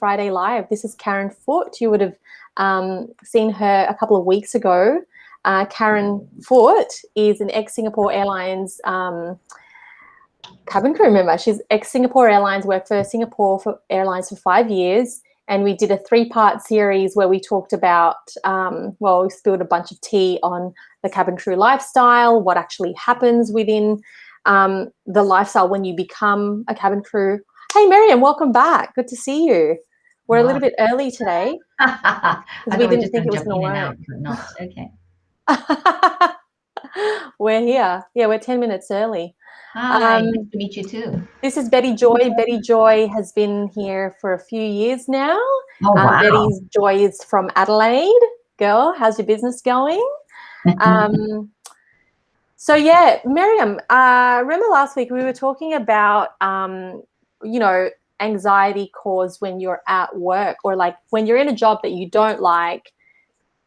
Friday Live. This is Karen Foote. You would have seen her a couple of weeks ago. Karen Foote is an ex-Singapore Airlines cabin crew member. She's ex-Singapore Airlines, worked for Singapore Airlines for 5 years. And we did a 3-part series where we talked about, we spilled a bunch of tea on the cabin crew lifestyle, what actually happens within the lifestyle when you become a cabin crew. Hey, Miriam, welcome back. Good to see you. We're a little bit early today because we didn't think it was going to work. But not okay. We're here. Yeah, we're 10 minutes early. Hi, nice to meet you too. This is Betty Joy. Betty Joy has been here for a few years now. Oh, wow. Betty Joy is from Adelaide. Girl, how's your business going? So, yeah, Miriam, remember last week we were talking about, anxiety caused when you're at work, or like when you're in a job that you don't like.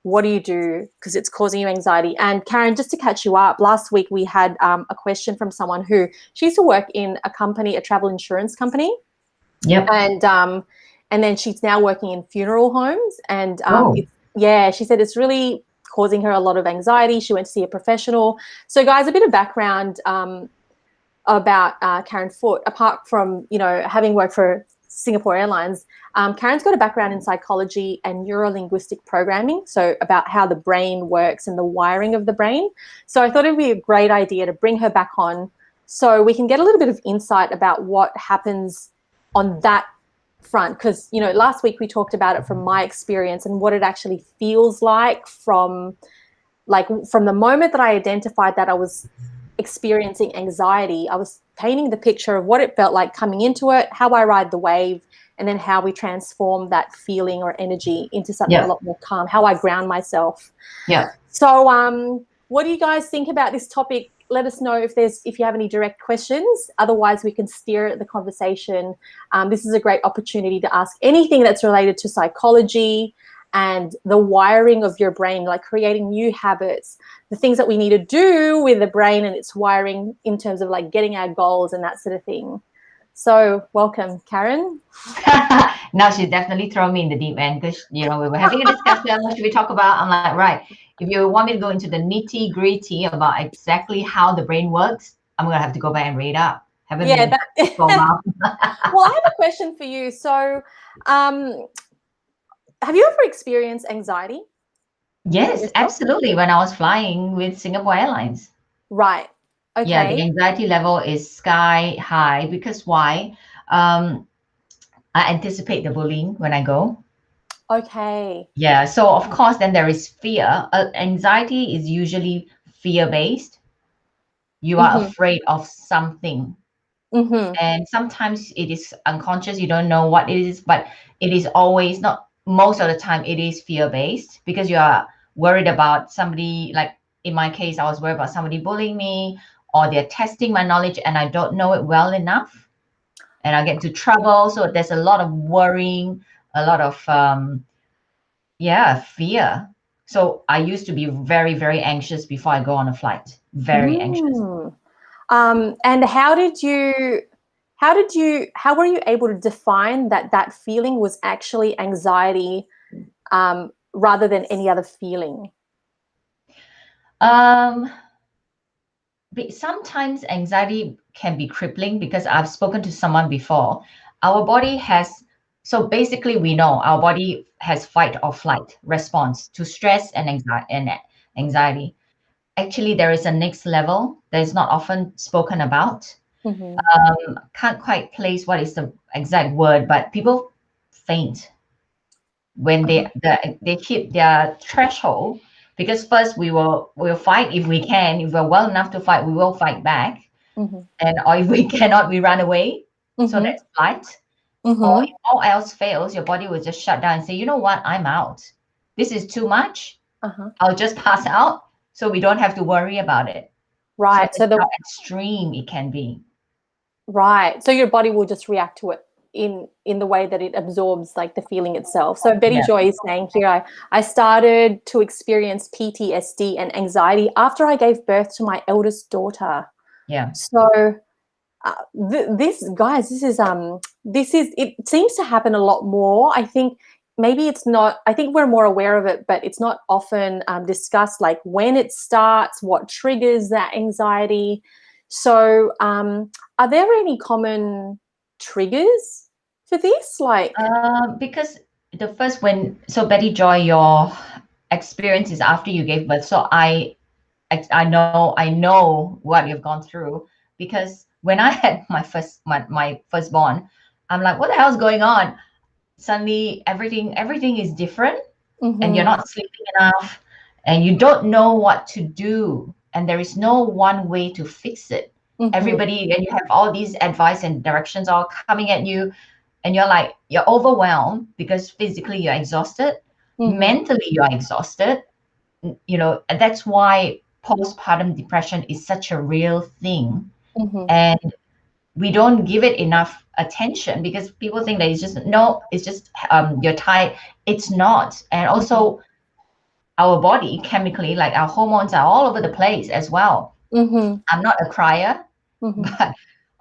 What do you do because it's causing you anxiety? And Karen, just to catch you up, last week we had a question from someone who she used to work in a company, a travel insurance company. Yep. And then she's now working in funeral homes. And she said it's really causing her a lot of anxiety. She went to see a professional. So guys, a bit of background about Karen Foote. Apart from, having worked for Singapore Airlines, Karen's got a background in psychology and neuro-linguistic programming, so about how the brain works and the wiring of the brain. So I thought it'd be a great idea to bring her back on so we can get a little bit of insight about what happens on that front, because, last week we talked about it from my experience and what it actually feels like from the moment that I identified that I was experiencing anxiety. I was painting the picture of what it felt like coming into it, how I ride the wave, and then how we transform that feeling or energy into something a lot more calm, how I ground myself. Yeah. So what do you guys think about this topic? Let us know if you have any direct questions. Otherwise, we can steer the conversation. This is a great opportunity to ask anything that's related to psychology and the wiring of your brain, like creating new habits, the things that we need to do with the brain and its wiring in terms of like getting our goals and that sort of thing. So welcome, Karen. Now she's definitely throwing me in the deep end because, we were having a discussion. What should we talk about? I'm like, right. If you want me to go into the nitty gritty about exactly how the brain works, I'm going to have to go back and read up. Well, I have a question for you. So, have you ever experienced anxiety? Yes, absolutely. When I was flying with Singapore Airlines. Right. Okay. Yeah, the anxiety level is sky high because why? I anticipate the bullying when I go. Okay. Yeah. So of course, then there is fear. Anxiety is usually fear-based. You are afraid of something. And sometimes it is unconscious. You don't know what it is, but it is always not. Most of the time, it is fear-based because you are worried about somebody. Like in my case, I was worried about somebody bullying me, or they're testing my knowledge and I don't know it well enough, and I get into trouble. So there's a lot of worrying, a lot of fear. So I used to be very, very anxious before I go on a flight. Very anxious. And how were you able to define that feeling was actually anxiety rather than any other feeling? Sometimes anxiety can be crippling because I've spoken to someone before. Our body so basically we know our body has fight or flight response to stress and anxiety. Actually, there is a next level that is not often spoken about. Can't quite place what is the exact word, but people faint when they hit their threshold. Because first we'll fight if we can. If we're well enough to fight, we will fight back. And or if we cannot, we run away. So that's flight. Or if all else fails, your body will just shut down and say, you know what, I'm out. This is too much. I'll just pass out so we don't have to worry about it. Right. So how extreme it can be. Right. So your body will just react to it in the way that it absorbs like the feeling itself. So Betty Joy is saying here, I started to experience PTSD and anxiety after I gave birth to my eldest daughter. Yeah. So this is it seems to happen a lot more. I think maybe it's not, I think we're more aware of it, but it's not often discussed, like when it starts, what triggers that anxiety. So are there any common triggers for this? Like, Because the first so Betty Joy, your experience is after you gave birth. So I know what you've gone through, because when I had my firstborn, I'm like, what the hell's going on? Suddenly everything is different, and you're not sleeping enough, and you don't know what to do, and there is no one way to fix it. Everybody, and you have all these advice and directions all coming at you, and you're overwhelmed because physically you're exhausted, mentally you're exhausted. And that's why postpartum depression is such a real thing. And we don't give it enough attention because people think that it's just you're tired. It's not. And also our body chemically, like our hormones are all over the place as well. I'm not a crier, but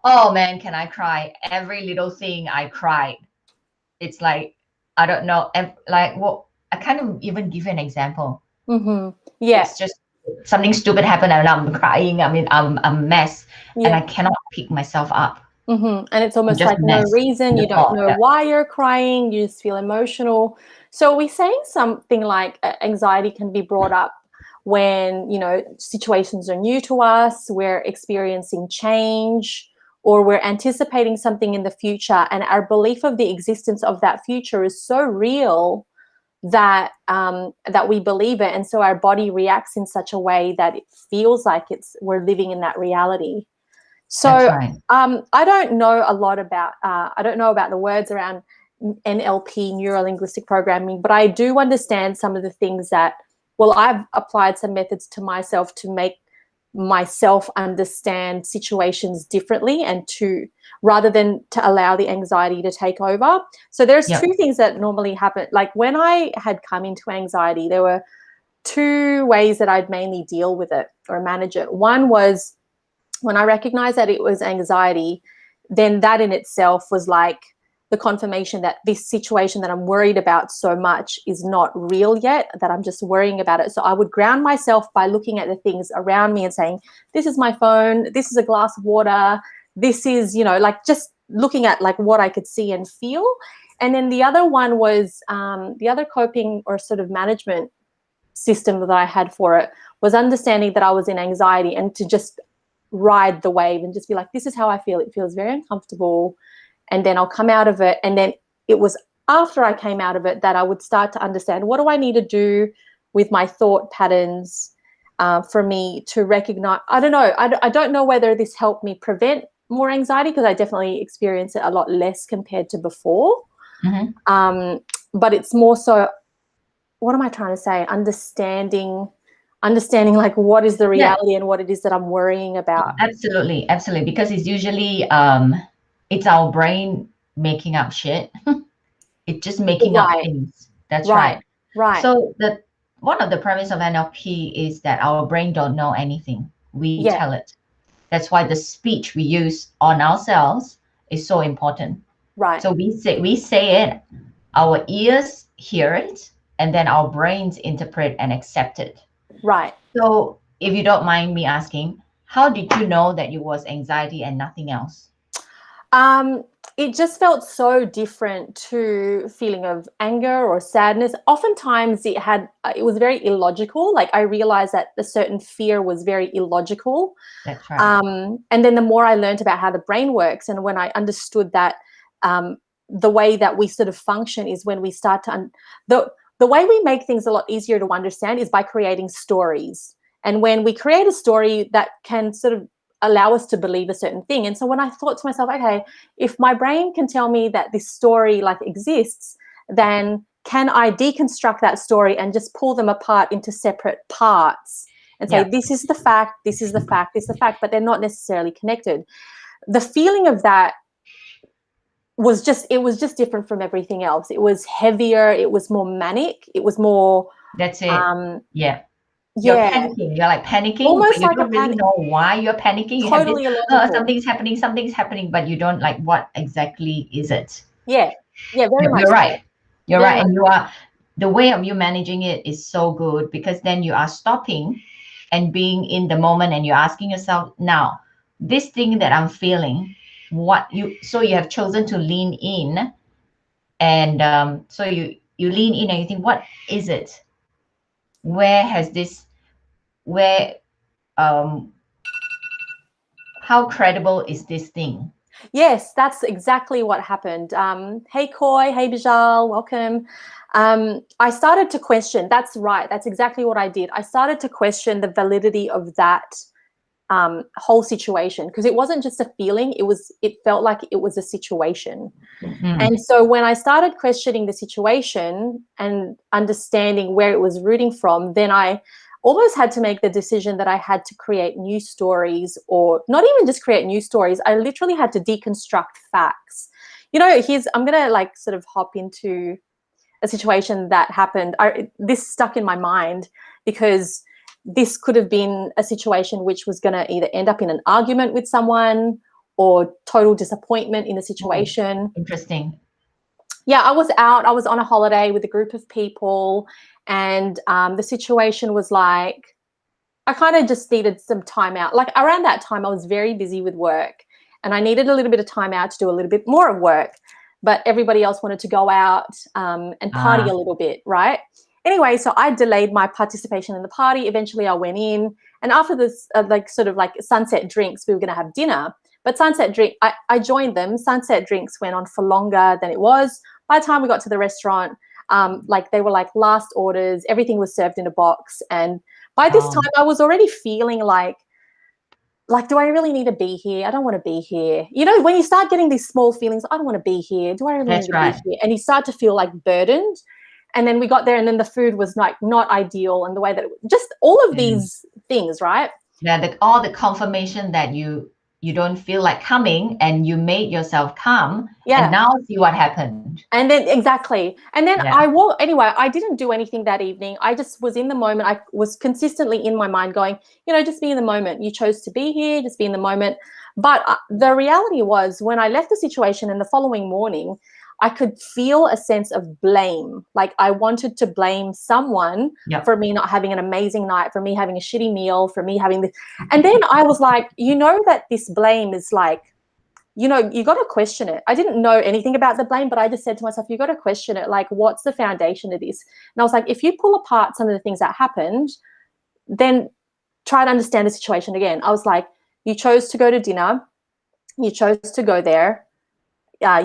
oh man, can I cry? Every little thing I cried. It's like, I don't know, like, what, I can't even give you an example. Yeah. It's just something stupid happened and I'm crying. I mean, I'm a mess, and I cannot pick myself up. And it's almost Just like no reason. You don't know why you're crying. You just feel emotional. So we're saying something like anxiety can be brought up when, situations are new to us, we're experiencing change, or we're anticipating something in the future, and our belief of the existence of that future is so real that we believe it, and so our body reacts in such a way that it feels like we're living in that reality. So I don't know a lot about I don't know about the words around NLP, neuro-linguistic programming, but I do understand some of the things that, I've applied some methods to myself to make myself understand situations differently, and rather than to allow the anxiety to take over. So there's two things that normally happen. Like when I had come into anxiety, there were two ways that I'd mainly deal with it or manage it. One was when I recognized that it was anxiety, then that in itself was like the confirmation that this situation that I'm worried about so much is not real yet, that I'm just worrying about it. So I would ground myself by looking at the things around me and saying, this is my phone, this is a glass of water, this is, like just looking at like what I could see and feel. And then the other one was the other coping or sort of management system that I had for it was understanding that I was in anxiety and to just ride the wave and just be like, this is how I feel. It feels very uncomfortable. And then I'll come out of it. And then it was after I came out of it that I would start to understand, what do I need to do with my thought patterns for me to recognize? I don't know. I don't know whether this helped me prevent more anxiety, because I definitely experience it a lot less compared to before. But it's more so, what am I trying to say? Understanding like what is the reality and what it is that I'm worrying about. Absolutely. Because it's usually it's our brain making up shit. It's just making up things. That's right. So one of the premise of NLP is that our brain don't know anything. We tell it. That's why the speech we use on ourselves is so important. Right. So we say it, our ears hear it, and then our brains interpret and accept it. Right. So if you don't mind me asking, how did you know that it was anxiety and nothing else? It just felt so different to feeling of anger or sadness. Oftentimes it was very illogical. Like I realized that a certain fear was very illogical. That's right. And then the more I learned about how the brain works, and when I understood that the way that we sort of function is when we start to the way we make things a lot easier to understand is by creating stories. And when we create a story, that can sort of allow us to believe a certain thing. And so when I thought to myself, okay, if my brain can tell me that this story like exists, then can I deconstruct that story and just pull them apart into separate parts and say, this is the fact, this is the fact, this is the fact, but they're not necessarily connected. The feeling of that was just different from everything else. It was heavier, it was more manic, it was more that's it. You're Yeah, panicking. You're like panicking, but almost you like a don't really panic. know why you're panicking. You have this, Totally illogical. something's happening, but you don't like what exactly is it. Yeah, yeah, very You're much so. right. You're Very right. much. And you are, the way of you managing it is so good because then you are stopping and being in the moment and you're asking yourself, now, this thing that I'm feeling, so you have chosen to lean in and so you lean in and you think, what is it? Where has this, where, um, how credible is this thing? Yes, that's exactly what happened. Hey, Koi. Hey, Bijal. Welcome. I started to question. That's right. That's exactly what I did. I started to question the validity of that whole situation because it wasn't just a feeling. It felt like it was a situation. Mm, And so when I started questioning the situation and understanding where it was rooting from, then I almost had to make the decision that I had to create new stories, or not even just create new stories. I literally had to deconstruct facts. I'm going to like sort of hop into a situation that happened. This stuck in my mind because this could have been a situation which was going to either end up in an argument with someone or total disappointment in the oh, situation. interesting. Yeah, I was on a holiday with a group of people, and the situation was like, I kind of just needed some time out. Like around that time, I was very busy with work and I needed a little bit of time out to do a little bit more of work, but everybody else wanted to go out and party Ah, a little bit, right? Anyway, so I delayed my participation in the party. Eventually I went in, and after this, like sort of like sunset drinks, we were going to have dinner. But I joined them. Sunset drinks went on for longer than it was. By the time we got to the restaurant, like they were like last orders, everything was served in a box. And by this oh, time, I was already feeling like, do I really need to be here? I don't want to be here. When you start getting these small feelings, I don't want to be here. Do I really need that's to be right. here? And you start to feel like burdened. And then we got there, and then the food was like not ideal, and the way that just all of Mm. these things, right? Yeah, all the confirmation that you don't feel like coming and you made yourself come and Yeah. now see what happened. And then exactly. And then Yeah. anyway, I didn't do anything that evening. I just was in the moment. I was consistently in my mind going, just be in the moment. You chose to be here, just be in the moment. But the reality was when I left the situation and the following morning, I could feel a sense of blame. Like I wanted to blame someone Yep. for me not having an amazing night, for me having a shitty meal, for me having this. And then I was like, that this blame is like, you got to question it. I didn't know anything about the blame, but I just said to myself, you got to question it. Like, what's the foundation of this? And I was like, if you pull apart some of the things that happened, then try to understand the situation again. I was like, you chose to go to dinner. You chose to go there.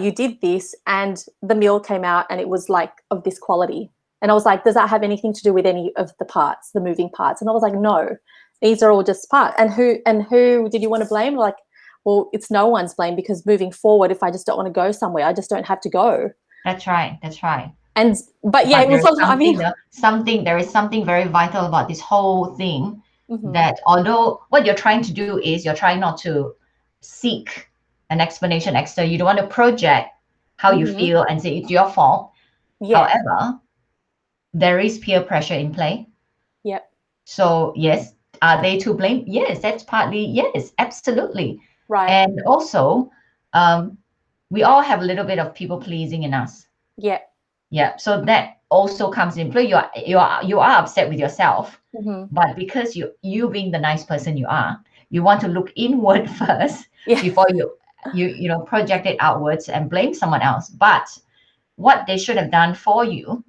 You did this, and the meal came out and it was like of this quality. And I was like, does that have anything to do with any of the parts, the moving parts? And I was like, no, these are all just parts. And who did you want to blame? Like, well, it's no one's blame, because moving forward, if I just don't want to go somewhere, I just don't have to go. That's right. That's right. But yeah, But it was, there is something very vital about this whole thing, mm-hmm, that although what you're trying to do is you're trying not to seek an explanation extra, you don't want to project how you mm-hmm, feel and say it's your fault. yeah, However, there is peer pressure in play. yeah, So yes, are they to blame? Yes, that's partly, yes, absolutely. right, And also, um, we all have a little bit of people pleasing in us. yeah, Yeah. So that also comes in play. You are upset with yourself, mm-hmm, but because you being the nice person you are, you want to look inward first yeah, before you project it outwards and blame someone else. But what they should have done for you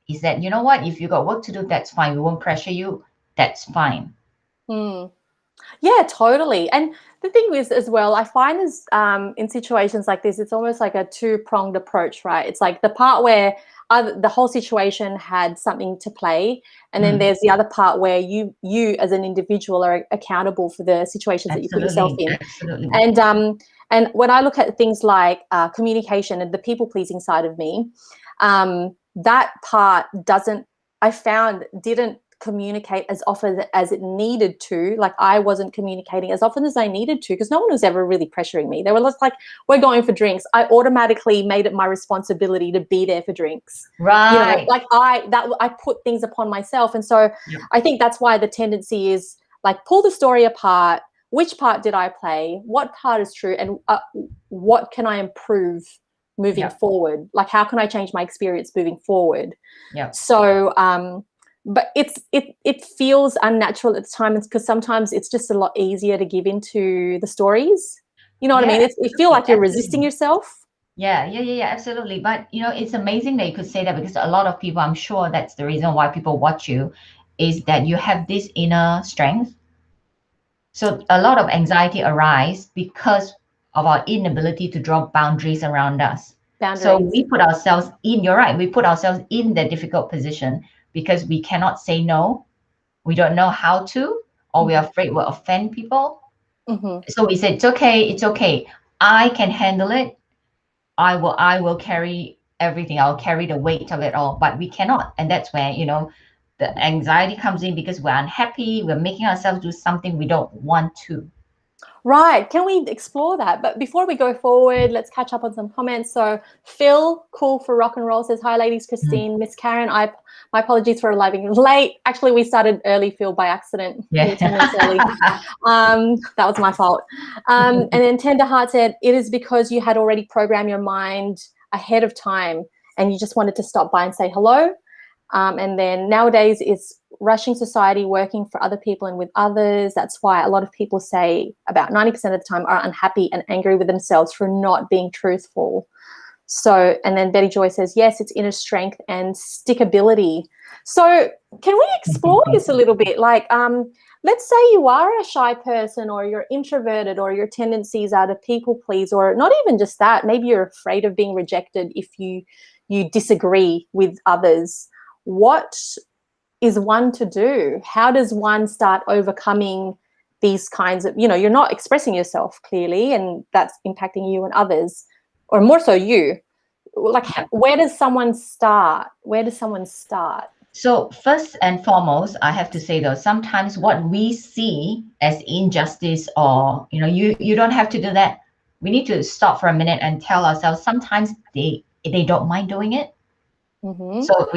is that, you know what, if you got work to do, that's fine. We won't pressure you. That's fine. mm. Yeah, totally. And the thing is, as well, I find is in situations like this, it's almost like a two-pronged approach, right? It's like the part where the whole situation had something to play, and then Mm, there's the other part where you as an individual are accountable for the situations that you put yourself absolutely. in. Absolutely. And when I look at things like communication and the people-pleasing side of me, that part didn't communicate as often as it needed to. Like I wasn't communicating as often as I needed to because no one was ever really pressuring me. They were just like, we're going for drinks. I automatically made it my responsibility to be there for drinks. Right. You know, like I put things upon myself. And so I think that's why the tendency is like, pull the story apart. Which part did I play? What part is true? And what can I improve moving forward? Like, how can I change my experience moving forward? So, but it feels unnatural at the time because sometimes it's just a lot easier to give into the stories. You know what I mean? You feel like you're resisting yourself. Yeah, absolutely. But you know, it's amazing that you could say that, because a lot of people, I'm sure that's the reason why people watch you, is that you have this inner strength. So a lot of anxiety arises because of our inability to draw boundaries around us. So we put ourselves in, you're right, we put ourselves in that difficult position because we cannot say no. We don't know how to, or we're afraid we'll offend people. So we say, it's okay. I can handle it. I will carry everything. I'll carry the weight of it all, but we cannot. And that's where, you know, the anxiety comes in, because we're unhappy. We're making ourselves do something we don't want to. Right. Can we explore that? But before we go forward, let's catch up on some comments. So Phil, cool for rock and roll, says, hi, ladies. Christine, Miss Karen, my apologies for arriving late. Actually, we started early, Phil, by accident. Yeah. 10 minutes early. That was my fault. And then Tender Heart said, it is because you had already programmed your mind ahead of time and you just wanted to stop by and say hello. And then nowadays it's rushing society, working for other people and with others. That's why a lot of people say about 90% of the time are unhappy and angry with themselves for not being truthful. So, and then Betty Joy says, yes, it's inner strength and stickability. So can we explore this a little bit? Like, let's say you are a shy person, or you're introverted, or your tendencies are to people please, or not even just that. Maybe you're afraid of being rejected if you disagree with others. What is one to do? How does one start overcoming these kinds of, you know, you're not expressing yourself clearly and that's impacting you and others, or more so you. Like, where does someone start? So first and foremost, I have to say though, sometimes what we see as injustice, or, you know, you don't have to do that. We need to stop for a minute and tell ourselves sometimes they don't mind doing it. So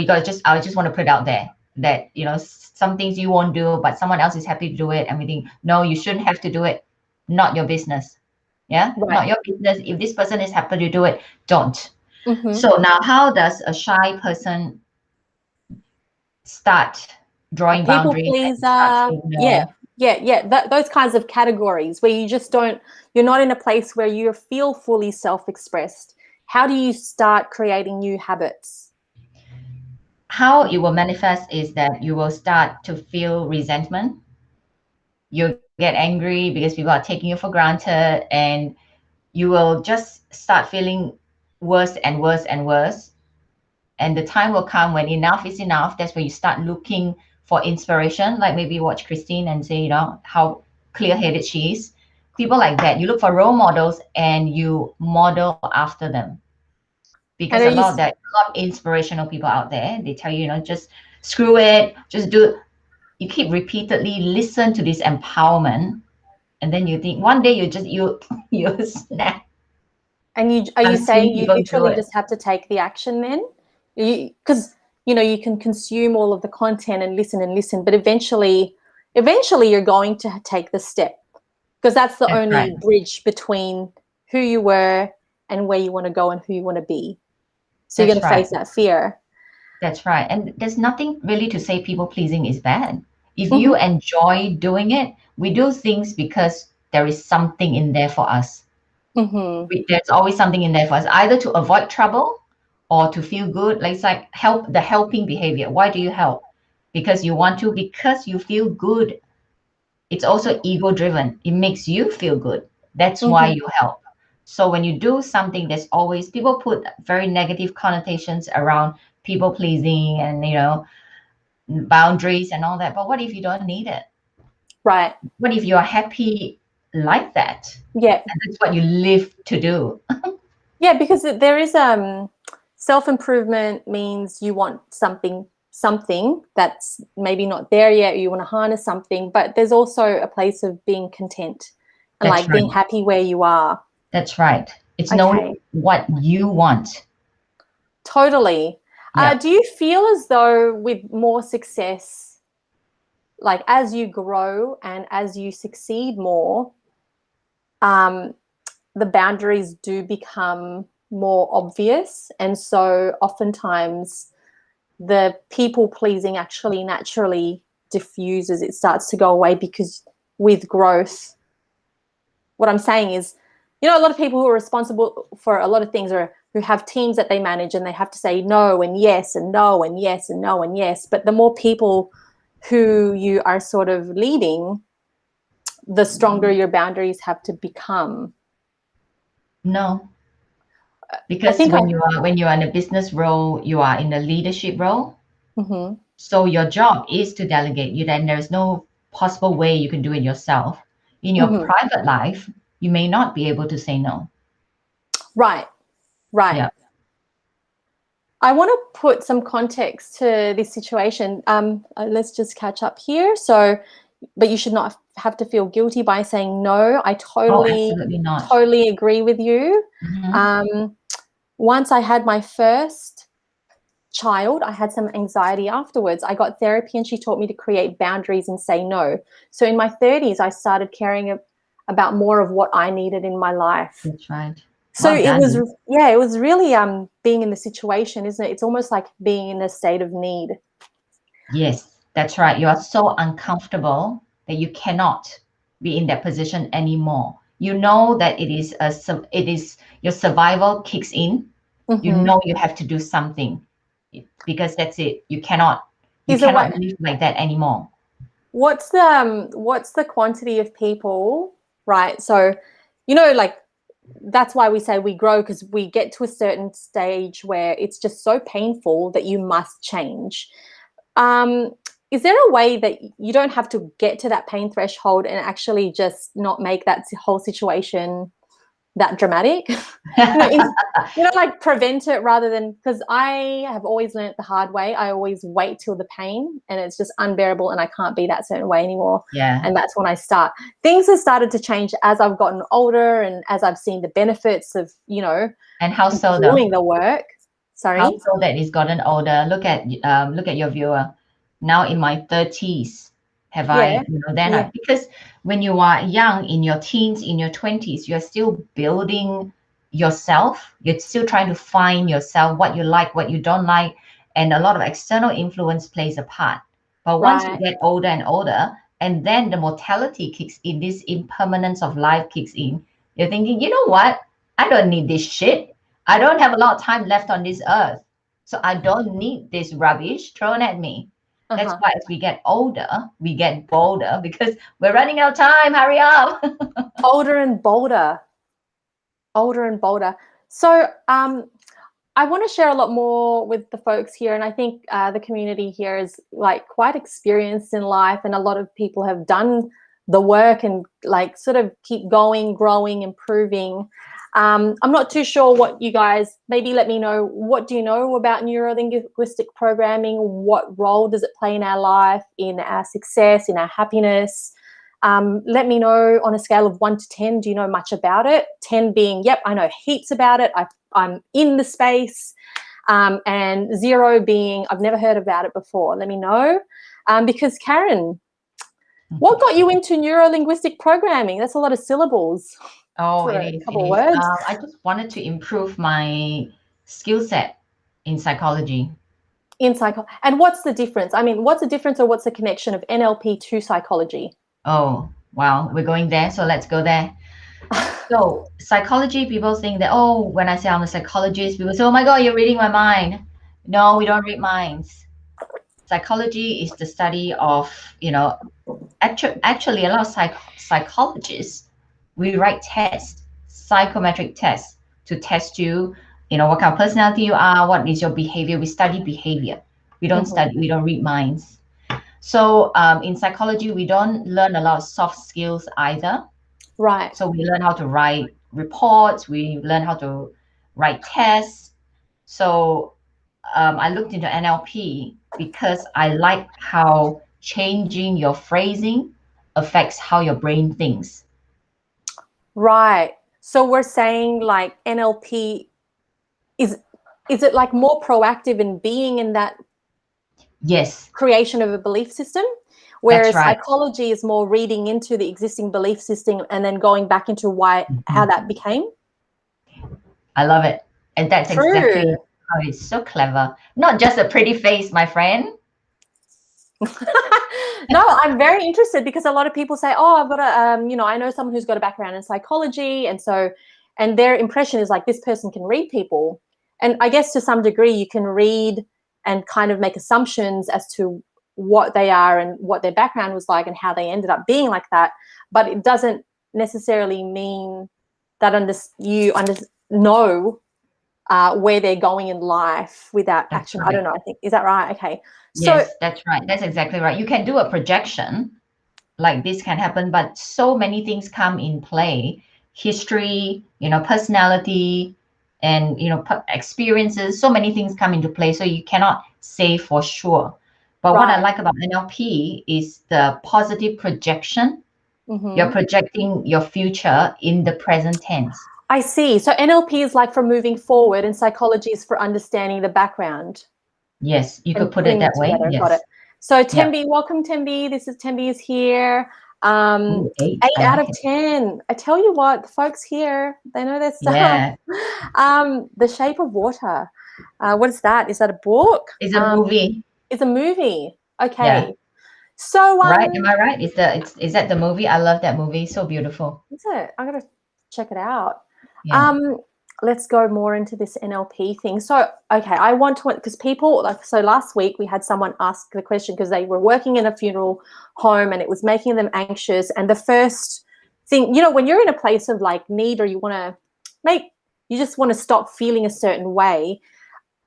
I just want to put it out there that, you know, some things you won't do, but someone else is happy to do it. And we think, no, you shouldn't have to do it. Not your business. Yeah. Right. Not your business. If this person is happy to do it, don't. So now, how does a shy person start drawing boundaries? Those kinds of categories where you just you're not in a place where you feel fully self-expressed. How do you start creating new habits? How it will manifest is that you will start to feel resentment. You'll get angry because people are taking you for granted, and you will just start feeling worse and worse and worse. And the time will come when enough is enough. That's where you start looking for inspiration, like maybe watch Christine and say, you know, how clear-headed she is. People like that, you look for role models and you model after them. Because a lot of inspirational people out there, they tell you, you know, just screw it, just do it. You keep repeatedly listen to this empowerment, and then you think one day you snap. And are you saying you literally just have to take the action then? Because you know, you can consume all of the content and listen, but eventually you're going to take the step, because that's the only bridge between who you were and where you want to go and who you want to be. So you're going to face that fear. That's right. And there's nothing really to say people pleasing is bad. If you enjoy doing it, we do things because there is something in there for us. There's always something in there for us, either to avoid trouble or to feel good. Like, it's like the helping behavior. Why do you help? Because you want to, because you feel good. It's also ego driven. It makes you feel good. That's why you help. So when you do something, there's always, people put very negative connotations around people pleasing and, you know, boundaries and all that. But what if you don't need it? Right. What if you're happy like that? Yeah. And that's what you live to do. Yeah, because there is self-improvement means you want something something that's maybe not there yet, you want to harness something, but there's also a place of being content and That's like being right. happy where you are. That's right. It's knowing Okay, what you want. totally. Yeah. Do you feel as though with more success, like as you grow and as you succeed more, the boundaries do become more obvious, and so oftentimes the people pleasing actually naturally diffuses, it starts to go away, because with growth, what I'm saying is, you know, a lot of people who are responsible for a lot of things, or who have teams that they manage, and they have to say no and yes and no and yes and no and yes. But the more people who you are sort of leading, the stronger your boundaries have to become. No, I because think I. when you are in a business role, you are in a leadership role. Mhm. So your job is to delegate. You then there's no possible way you can do it yourself. In your Mhm. private life, you may not be able to say no. Right. Right. Yeah. I want to put some context to this situation. Let's just catch up here. So, but you should not have to feel guilty by saying no. I Oh, totally, absolutely not. totally agree with you. Hmm. Um, Once I had my first child, I had some anxiety afterwards. I got therapy and she taught me to create boundaries and say no. So in my 30s, I started caring about more of what I needed in my life. That's right. So Well it was, done. yeah, it was really being in the situation, isn't it? It's almost like being in a state of need. Yes, that's right. You are so uncomfortable that you cannot be in that position anymore. You know that it is your survival kicks in. You Mm-hmm. know you have to do something because that's it. You Is it cannot right? live like that anymore. What's the quantity of people, right? So, you know, like that's why we say we grow, because we get to a certain stage where it's just so painful that you must change. Um, is there a way that you don't have to get to that pain threshold and actually just not make that whole situation that dramatic? Like prevent it rather than, because I have always learned the hard way. I always wait till the pain and it's just unbearable and I can't be that certain way anymore. Yeah. And that's when I start. Things have started to change as I've gotten older and as I've seen the benefits of, And how so though? doing the work. How Sorry. so that he's gotten older? Look at your viewer. Now in my 30s, have Yeah. I, then Yeah. because when you are young, in your teens, in your 20s, you're still building yourself. You're still trying to find yourself, what you like, what you don't like, and a lot of external influence plays a part. But once you Right. get older and older, and then the mortality kicks in, this impermanence of life kicks in, you're thinking, you know what? I don't need this shit. I don't have a lot of time left on this earth. So I don't need this rubbish thrown at me. That's Uh-huh. why as we get older, we get bolder because we're running out of time. Hurry up. Older and bolder. Older and bolder. So I want to share a lot more with the folks here, and I think the community here is like quite experienced in life, and a lot of people have done the work and like sort of keep going, growing, improving. I'm not too sure what you guys, maybe let me know, what do you know about neuro-linguistic programming? What role does it play in our life, in our success, in our happiness? Let me know on a scale of 1 to 10, do you know much about it? 10 being, yep, I know heaps about it. I'm in the space. And 0 being, I've never heard about it before. Let me know. Because Karen, what got you into neuro-linguistic programming? That's a lot of syllables Oh, for it a is. It couple of is. words. I just wanted to improve my skill set in psychology. In psycho. And what's the difference? I mean, what's the difference, or what's the connection of NLP to psychology? Oh, wow. We're going there. So let's go there. So psychology, people think that, oh, when I say I'm a psychologist, people say, oh my God, you're reading my mind. No, we don't read minds. Psychology is the study of, actually a lot of psychologists, we write tests, psychometric tests to test you, what kind of personality you are, what is your behavior. We study behavior. Mhm. We don't read minds. So in psychology, we don't learn a lot of soft skills either. Right. So we learn how to write reports, we learn how to write tests. So I looked into NLP because I like how changing your phrasing affects how your brain thinks. Right. So we're saying like NLP is it like more proactive in being in that Yes, creation of a belief system, that's whereas right. psychology is more reading into the existing belief system and then going back into how Mhm. that became? I love it. And that's exactly True. how it's so clever. Not just a pretty face, my friend. No, I'm very interested because a lot of people say, oh, I've got I know someone who's got a background in psychology, and their impression is like this person can read people. And I guess to some degree you can read and kind of make assumptions as to what they are and what their background was like and how they ended up being like that. But it doesn't necessarily mean that you know where they're going in life without That's action. I right. don't know. I think, is that right? Okay. So Yes, that's right. That's exactly right. You can do a projection, like this can happen, but so many things come in play. History, personality, and experiences. So many things come into play, so you cannot say for sure. But what I right. like about NLP is the positive projection. You're Mm-hmm. projecting your future in the present tense. I see. So NLP is like for moving forward, and psychology is for understanding the background Yes, you could and put it putting them that way. together. Got it. Yes. So Yeah. Tembi, welcome Tembi. This is Tembi is here. Ooh, eight. Eight I out like of it. 10. I tell you what, the folks here, they know their stuff. Yeah. The Shape of Water. What is that? Is that a book? It's a movie. It's a movie. Yeah. Okay. So Right? Am I right? Is that the movie? I love that movie. So beautiful. is it? I'm gonna check it out. Yeah. Um, let's go more into this NLP thing. So, okay, I want to, because people so last week we had someone ask the question because they were working in a funeral home and it was making them anxious. And the first thing, when you're in a place of like need, or you just want to stop feeling a certain way,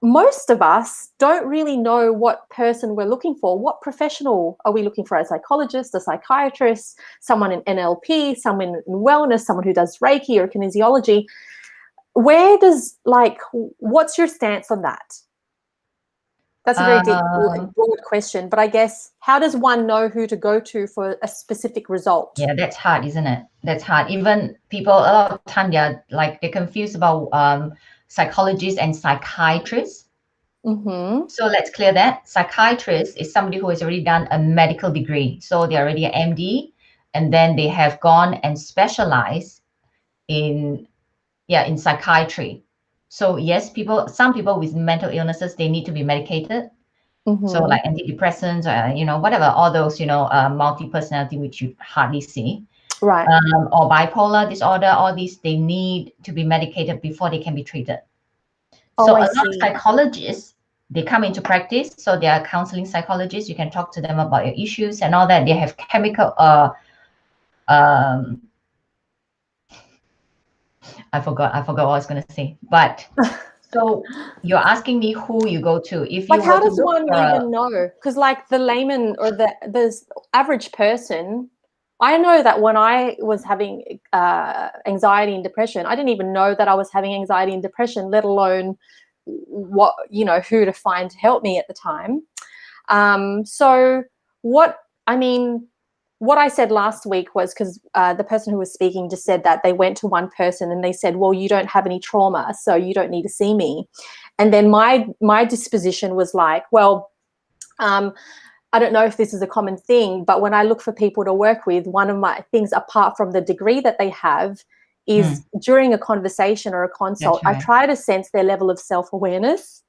most of us don't really know what person we're looking for. What professional are we looking for? A psychologist, a psychiatrist, someone in NLP, someone in wellness, someone who does Reiki or kinesiology? What's your stance on that? That's a very deep, Um, broad question, but I guess how does one know who to go to for a specific result? yeah, that's hard, isn't it? That's hard. Even people, a lot of time, they're confused about psychologists and psychiatrists. Mm-hmm. So let's clear that. Psychiatrist is somebody who has already done a medical degree. So they're already an MD, and then they have gone and specialized in in psychiatry. So yes, some people with mental illnesses, they need to be medicated. So Mm-hmm. like antidepressants, whatever, all those, multi-personality, which you hardly see, Right. or bipolar disorder, all these, they need to be medicated before they can be treated. Oh, So I a lot of see. psychologists, they come into practice. So they are counseling psychologists. You can talk to them about your issues and all that. They have chemical, um, I forgot what I was going to say. But so you're asking me who you go to. If Like, you were how to does look one for a, even know? Because, like, the layman or the average person, I know that when I was having anxiety and depression, I didn't even know that I was having anxiety and depression, let alone who to find to help me at the time. So what I mean, what I said last week was because the person who was speaking just said that they went to one person and they said, well, you don't have any trauma, so you don't need to see me. And then my disposition was like, well, I don't know if this is a common thing, but when I look for people to work with, one of my things, apart from the degree that they have, is during a conversation or a consult, that's I right. try to sense their level of self-awareness.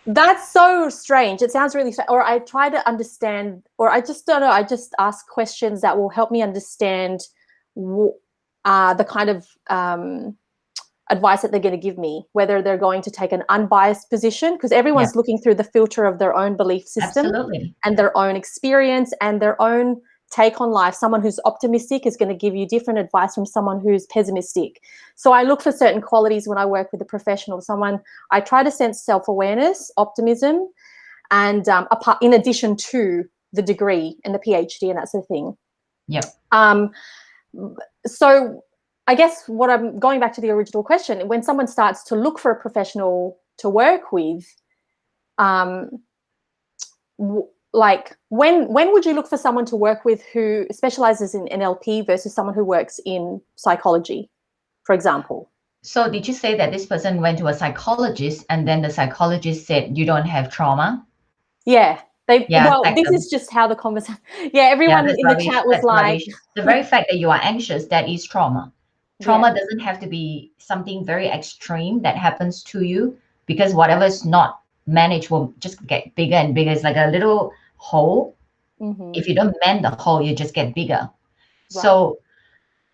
That's so strange. It sounds really strange. Or I try to understand, or I just don't know. I just ask questions that will help me understand the kind of advice that they're going to give me, whether they're going to take an unbiased position, because Yeah, everyone's looking through the filter of their own belief system absolutely. and their own experience and their own take on life. Someone who's optimistic is going to give you different advice from someone who's pessimistic. So I look for certain qualities when I work with a professional. I try to sense self-awareness, optimism, and in addition to the degree and the PhD and that sort of thing. Yep. So I guess what I'm going back to the original question, when someone starts to look for a professional to work with, like when would you look for someone to work with who specializes in NLP versus someone who works in psychology, for example? So did you say that this person went to a psychologist and then the psychologist said you don't have trauma? Yeah. Yeah, Well, this is just how the conversation. Yeah, yeah, everyone that's in the rubbish. chat was That's like, rubbish. The very fact that you are anxious, that is trauma. yeah. Trauma doesn't have to be something very extreme that happens to you, because whatever is not managed will just get bigger and bigger. It's like a little hole. Mm-hmm. If you don't mend the hole, you just get bigger. Right. So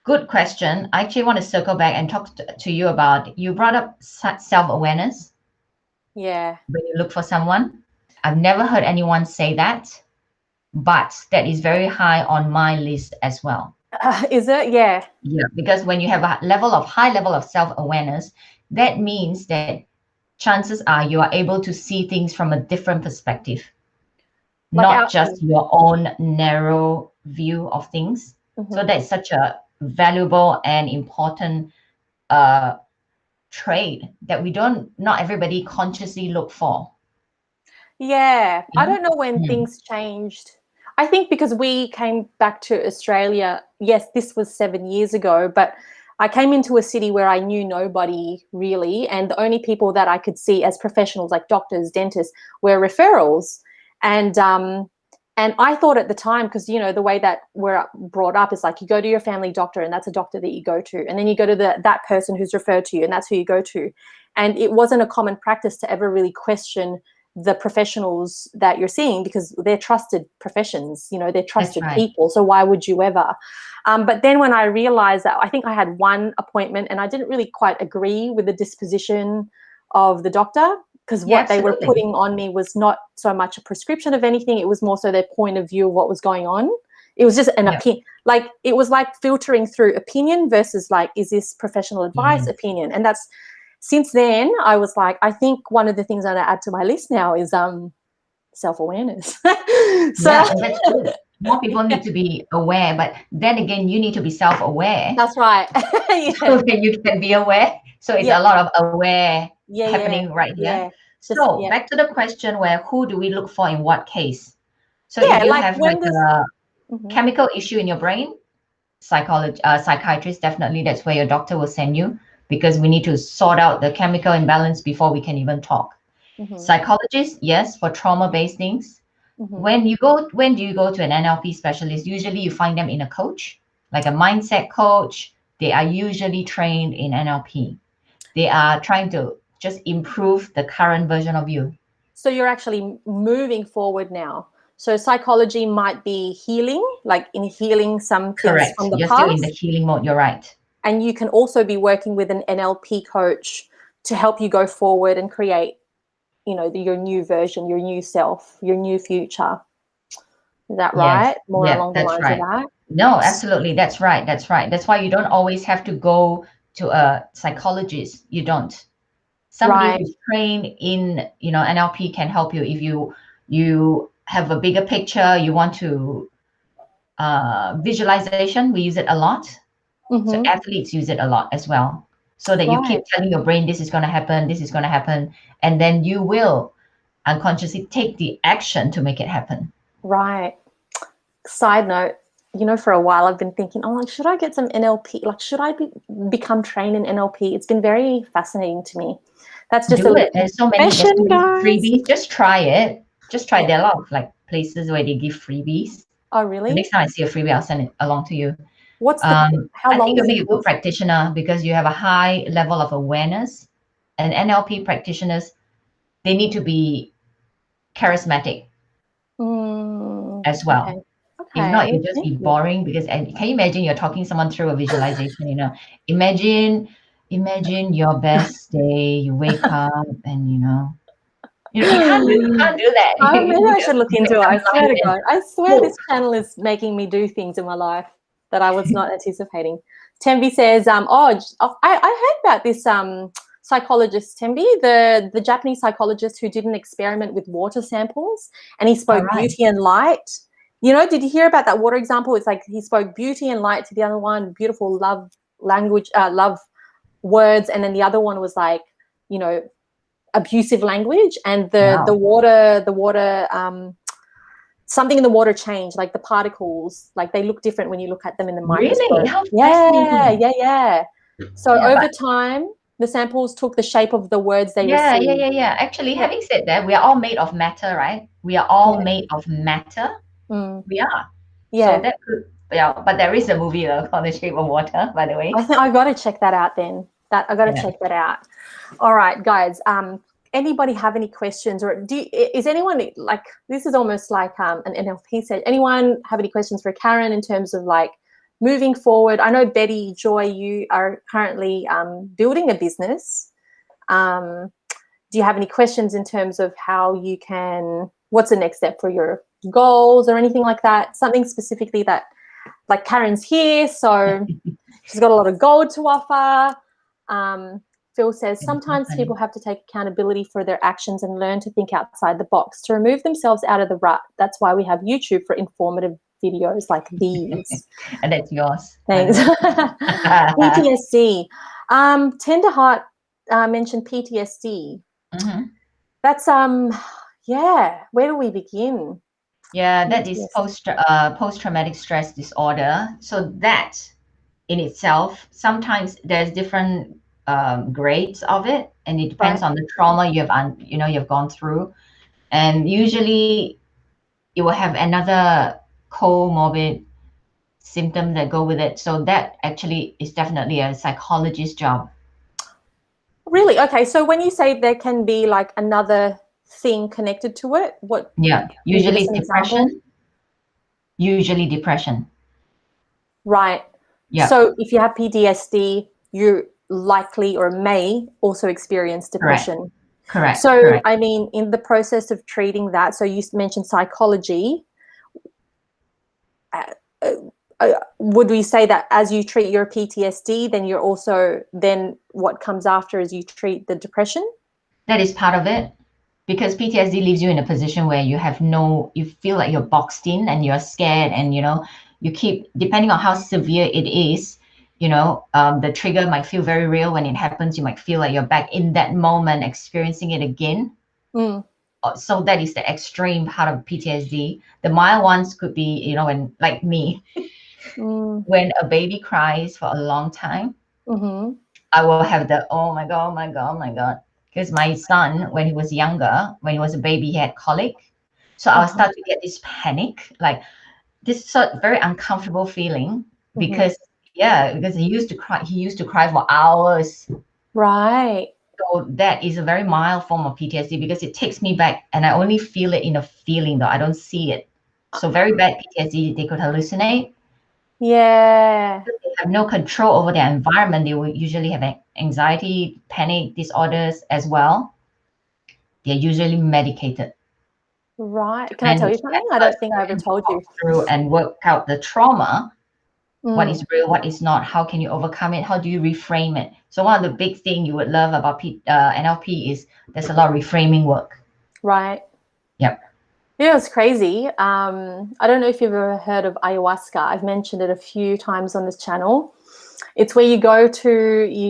good question. I actually want to circle back and talk to you about, you brought up self-awareness Yeah. when you look for someone. I've never heard anyone say that, but that is very high on my list as well. Is it? Yeah. Yeah, because when you have a high level of self-awareness, that means that chances are you are able to see things from a different perspective, Like not just your own narrow view of things. Mm-hmm. So that's such a valuable and important trait that not everybody consciously look for. Yeah. I don't know when Mm. things changed. I think because we came back to Australia, yes, this was 7 years ago, but I came into a city where I knew nobody really, and the only people that I could see as professionals, like doctors, dentists, were referrals. And I thought at the time, because the way that we're brought up is like you go to your family doctor, and that's a doctor that you go to, and then you go to that person who's referred to you, and that's who you go to. And it wasn't a common practice to ever really question the professionals that you're seeing, because they're trusted professions, they're trusted people. So why would you ever? But then when I realized that, I think I had one appointment and I didn't really quite agree with the disposition of the doctor, because what they were putting on me was not so much a prescription of anything. It was more so their point of view of what was going on. It was just an opinion. Like, it was like filtering through opinion versus like, is this professional advice, opinion? And that's, since then, I was like, I think one of the things that I add to my list now is self-awareness. That's true. More people need to be aware, but then again, you need to be self-aware. That's right. So that you can be aware. So it's a lot of aware happening right here. So back to the question, where who do we look for in what case? So if you have like a chemical issue in your brain, psychiatrist, definitely that's where your doctor will send you, because we need to sort out the chemical imbalance before we can even talk. Psychologist, yes, for trauma-based things. When do you go to an NLP specialist? Usually you find them in a coach, like a mindset coach. They are usually trained in NLP. They are trying to just improve the current version of you. So you're actually moving forward now. So psychology might be healing, like in healing some things from the past. You're still in the healing mode. You're right. And you can also be working with an NLP coach to help you go forward and create, your new version, your new self, your new future. Is that right? More along the lines of that? No, absolutely. That's right. That's right. That's why you don't always have to go to a psychologist. You don't. Somebody who's trained in, NLP can help you. If you have a bigger picture, you want to visualization, we use it a lot. So athletes use it a lot as well. So that you keep telling your brain, this is going to happen, this is going to happen. And then you will unconsciously take the action to make it happen. Right. Side note, for a while I've been thinking, should I get some NLP? Like, should I become trained in NLP? It's been very fascinating to me. That's just There's so many freebies. Just try it. Just try. There are a lot of like places where they give freebies. Oh, really? The next time I see a freebie, I'll send it along to you. What's how long? I think you'll be a good practitioner because you have a high level of awareness. And NLP practitioners, they need to be charismatic as well. Okay. If not, you'll just be boring, because, and can you imagine you're talking someone through a visualization, imagine your best day, you wake up and you can't do that. Maybe I should look into it. I swear to God. I swear this channel is making me do things in my life that I was not anticipating. Tembi says, I heard about this psychologist, Tembi, the Japanese psychologist who did an experiment with water samples, and he spoke beauty and light. Did you hear about that water example? It's like he spoke beauty and light to the other one, beautiful love language, love words, and then the other one was like, abusive language, and the Wow. water something in the water changed, like the particles, like they look different when you look at them in the Really? microscope. How Yeah, fascinating. yeah, yeah. So Yeah, over but time, the samples took the shape of the words they yeah, yeah, received. yeah, yeah. Actually, Yeah, having said that, we are all made of matter, right? We are all yeah, made of matter. mm, We are. So yeah. that could, yeah, but there is a movie called The Shape of Water, by the way. I think I got to check that out then. That I got to Yeah. check that out. All right, guys. Anybody have any questions, or is anyone like, this is almost like an NLP set? Anyone have any questions for Karen in terms of like moving forward? I know Betty, Joy, you are currently building a business. Do you have any questions in terms of how you can? What's the next step for your goals or anything like that? Something specifically that, like, Karen's here, so she's got a lot of gold to offer. Phil says, So sometimes funny. people have to take accountability for their actions and learn to think outside the box to remove themselves out of the rut. That's why we have YouTube for informative videos like these. And that's yours, by the Thanks. way. PTSD. Tenderheart mentioned PTSD. Mhm. That's, yeah, where do we begin? Yeah, that is PTSD. post-traumatic stress disorder. So that in itself, sometimes there's different grades of it, and it depends Right. on the trauma you've gone through. And usually, it will have another comorbid symptom that go with it. So that actually is definitely a psychologist's job. Really? Okay. So when you say there can be like another thing connected to it, what, Yeah, can you give us usually an example? depression. Usually depression. Right. Yeah, So if you have PTSD, you likely or may also experience correct, depression. correct, So, correct. I mean, in the process of treating that, so you mentioned psychology. Would we say that as you treat your PTSD, then you're also, then what comes after is you treat the depression? That is part of it because PTSD leaves you in a position where you feel like you're boxed in and you're scared, and you keep, depending on how severe it is, the trigger might feel very real when it happens. You might feel like you're back in that moment experiencing it again. Mm, So that is the extreme part of PTSD. The mild ones could be, when, like me, mm, when a baby cries for a long time, mm-hmm, I will have the, oh my God, oh my God, oh my God. Because my son, when he was younger, when he was a baby, he had colic. So I will uh-huh, start to get this panic, like this sort of very uncomfortable feeling mm-hmm. because, yeah, because he used to cry. He used to cry for hours. Right. So that is a very mild form of PTSD because it takes me back and I only feel it in a feeling though. I don't see it. So very bad PTSD, they could hallucinate. Yeah. They have no control over their environment. They will usually have anxiety, panic disorders as well. They're usually medicated. Right. Can I tell you And something? at I don't first, think I ever for him to told talk you. through and work out the trauma, what Mm, is real, what is not, how can you overcome it, how do you reframe it? So one of the big things you would love about NLP is there's a lot of reframing work. right. Yep. Yeah, it's crazy. I don't know if you've ever heard of ayahuasca. I've mentioned it a few times on this channel. It's where you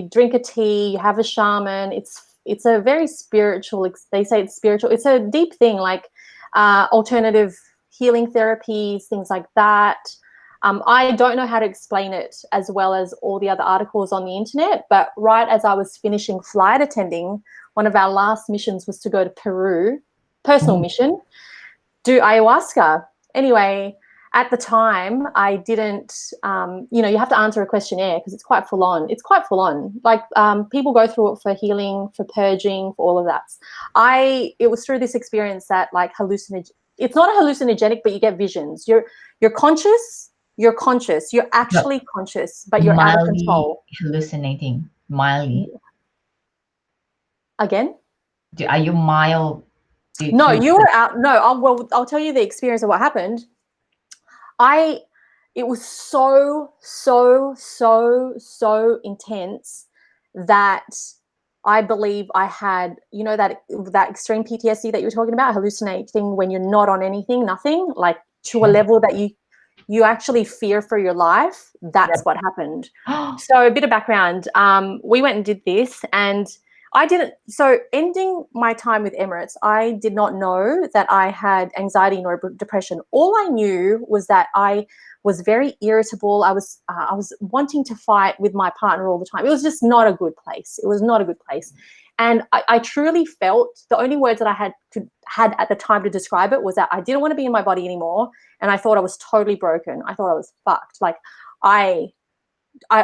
drink a tea, you have a shaman. It's a very spiritual. They say it's spiritual. It's a deep thing, like alternative healing therapies, things like that. I don't know how to explain it as well as all the other articles on the internet. But right as I was finishing flight attending, one of our last missions was to go to Peru, personal Mm. mission, do ayahuasca. Anyway, at the time, I didn't, you have to answer a questionnaire because it's quite full on. It's quite full on. Like, people go through it for healing, for purging, for all of that. It was through this experience that, like, it's not a hallucinogenic, but you get visions. You're conscious. You're conscious. You're No, actually conscious, but you're out of mildly control. hallucinating. Mildly. Again? Are you mild? No, Do you were out. No, I'll tell you the experience of what happened. It was so intense that I believe I had, that extreme PTSD that you were talking about, hallucinating when you're not on anything, nothing, like to a okay. level that you actually fear for your life. That's Yep. what happened. So a bit of background. We went and did this, and I didn't. So ending my time with Emirates, I did not know that I had anxiety nor depression. All I knew was that I was very irritable. I was wanting to fight with my partner all the time. It was just not a good place. It was not a good place. And I truly felt the only words that I had at the time to describe it was that I didn't want to be in my body anymore. And I thought I was totally broken. I thought I was fucked. Like I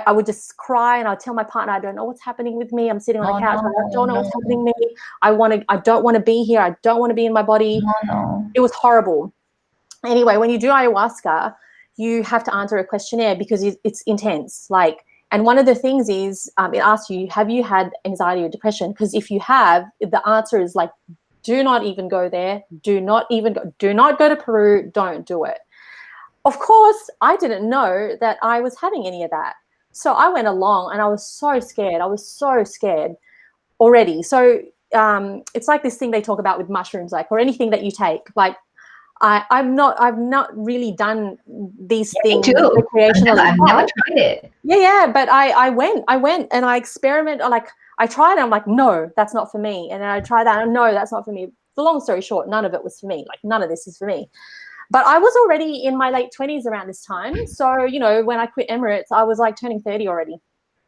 would just cry, and I'd tell my partner, I don't know what's happening with me. I'm sitting on the couch. I don't know what's happening to me. I don't want to be here. I don't want to be in my body. It was horrible. Anyway, when you do ayahuasca, you have to answer a questionnaire because it's intense. Like, and one of the things is it asks you, have you had anxiety or depression? Because if you have, the answer is like, do not even go there. Do not go to Peru. Don't do it. Of course, I didn't know that I was having any of that. So I went along and I was so scared. I was so scared already. So it's like this thing they talk about with mushrooms, like, or anything that you take. Like, I've not really done these things recreationally. I've never tried it. Yeah, but I went and I experimented. Like, I tried and I'm like, no, that's not for me. And then I tried that and no, that's not for me. The long story short, none of it was for me. Like, none of this is for me. But I was already in my late 20s around this time. So, you know, when I quit Emirates, I was like turning 30 already.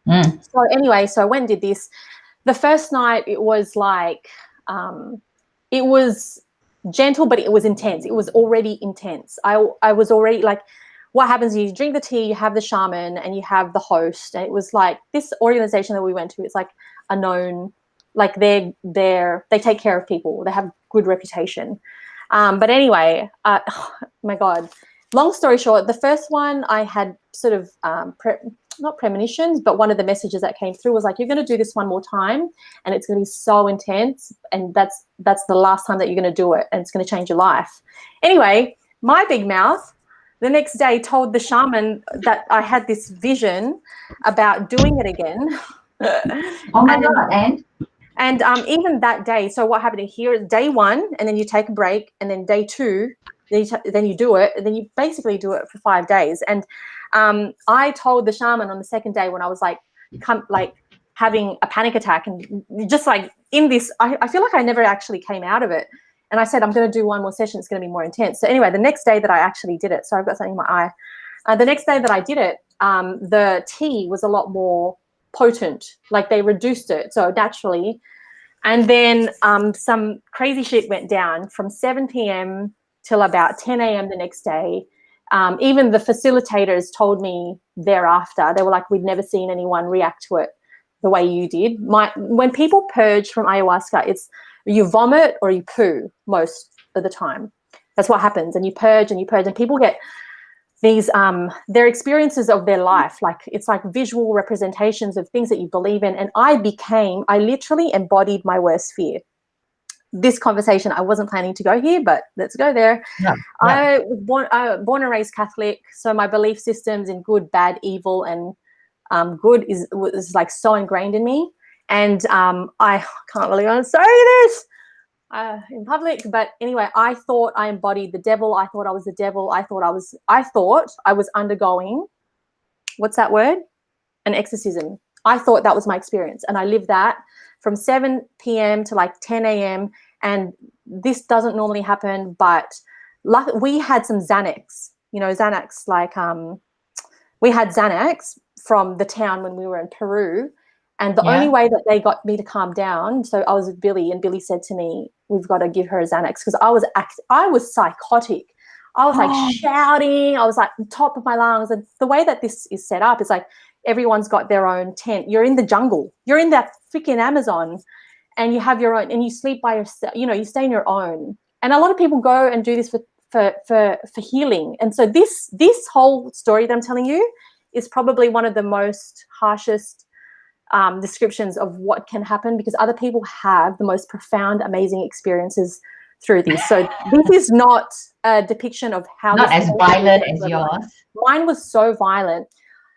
So anyway, so I went and did this. The first night, it was like, it was gentle, but it was intense. It was already intense. I was already like, what happens is you drink the tea, you have the shaman, and you have the host. And it was like this organization that we went to, it's like a known, like they take care of people. They have good reputation. But anyway, oh my God, long story short, the first one I had sort of not premonitions, but one of the messages that came through was like, you're going to do this one more time and it's going to be so intense. And that's the last time that you're going to do it. And it's going to change your life. Anyway, my big mouth the next day told the shaman that I had this vision about doing it again. Oh my God. And even that day, so what happened here is day one, and then you take a break, and then day two, then you do it, and then you basically do it for 5 days. And I told the shaman on the second day when I was like having a panic attack and just like in this, I feel like I never actually came out of it. And I said, I'm going to do one more session. It's going to be more intense. So anyway, the next day that I actually did it, so I've got something in my eye. The next day that I did it, the tea was a lot more potent, like they reduced it so naturally. And then some crazy shit went down from 7 p.m. till about 10 a.m. the next day. Even the facilitators told me thereafter, they were like, we'd never seen anyone react to it the way you did. When people purge from ayahuasca, it's you vomit or you poo most of the time. That's what happens. And you purge and people get these their experiences of their life, like it's like visual representations of things that you believe in. And I literally embodied my worst fear. This conversation, I wasn't planning to go here, but let's go there. Yeah. I was born and raised Catholic, so my belief systems in good, bad, evil, and good was like so ingrained in me. And I can't believe I'm saying this in public, but anyway, I thought I embodied the devil. I thought I was the devil. I thought I was undergoing, what's that word? An exorcism. I thought that was my experience, and I lived that from 7 p.m. to like 10 a.m. And this doesn't normally happen, but we had some Xanax, Xanax, like we had Xanax from the town when we were in Peru. And the only way that they got me to calm down, so I was with Billy, and Billy said to me, we've got to give her a Xanax, because I was psychotic. I was like shouting. I was like top of my lungs. And the way that this is set up is like everyone's got their own tent. You're in the jungle. You're in that freaking Amazon, and you have your own, and you sleep by yourself. You stay in your own. And a lot of people go and do this for healing. And so this whole story that I'm telling you is probably one of the most harshest descriptions of what can happen, because other people have the most profound, amazing experiences through this. So this is not a depiction of how not as violent as yours. Mine was so violent.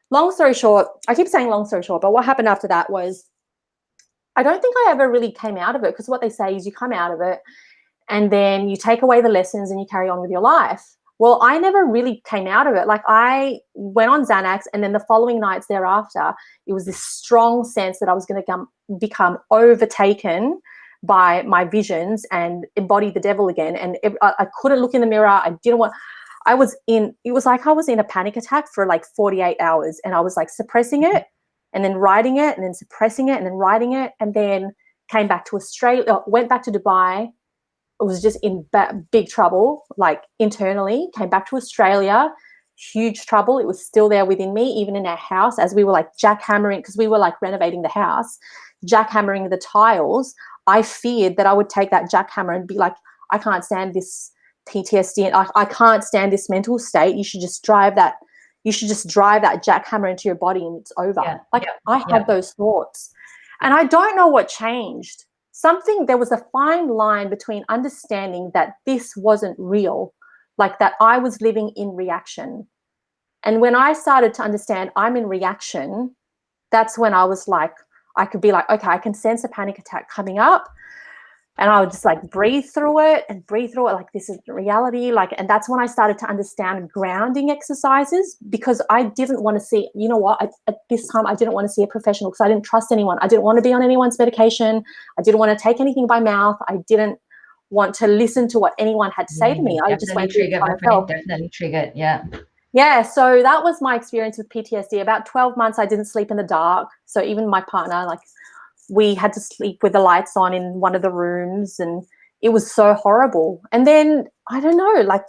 Long story short, I keep saying long story short, but what happened after that was I don't think I ever really came out of it, because what they say is you come out of it and then you take away the lessons and you carry on with your life. Well, I never really came out of it. Like, I went on Xanax, and then the following nights thereafter, it was this strong sense that I was going to become overtaken by my visions and embody the devil again. And I couldn't look in the mirror. I didn't want. It was like I was in a panic attack for like 48 hours, and I was like suppressing it and then writing it and then suppressing it and then writing it, and then came back to Australia, went back to Dubai. I was just in big trouble, like internally, came back to Australia, huge trouble. It was still there within me, even in our house, as we were like jackhammering, because we were like renovating the house, jackhammering the tiles. I feared that I would take that jackhammer and be like, I can't stand this PTSD, and I can't stand this mental state. You should just drive that jackhammer into your body and it's over. I had those thoughts. And I don't know what changed. There was a fine line between understanding that this wasn't real, like that I was living in reaction. And when I started to understand I'm in reaction, that's when I was like, I could be like, okay, I can sense a panic attack coming up. And I would just like breathe through it like this is reality. And that's when I started to understand grounding exercises, because I didn't want to see, you know what, at this time I didn't want to see a professional because I didn't trust anyone. I didn't want to be on anyone's medication. I didn't want to take anything by mouth. I didn't want to listen to what anyone had to say to me. I just went triggered, my friend, definitely triggered. Yeah, so that was my experience with PTSD. About 12 months I didn't sleep in the dark. So even my partner, like, we had to sleep with the lights on in one of the rooms, and it was so horrible. And then, I don't know, like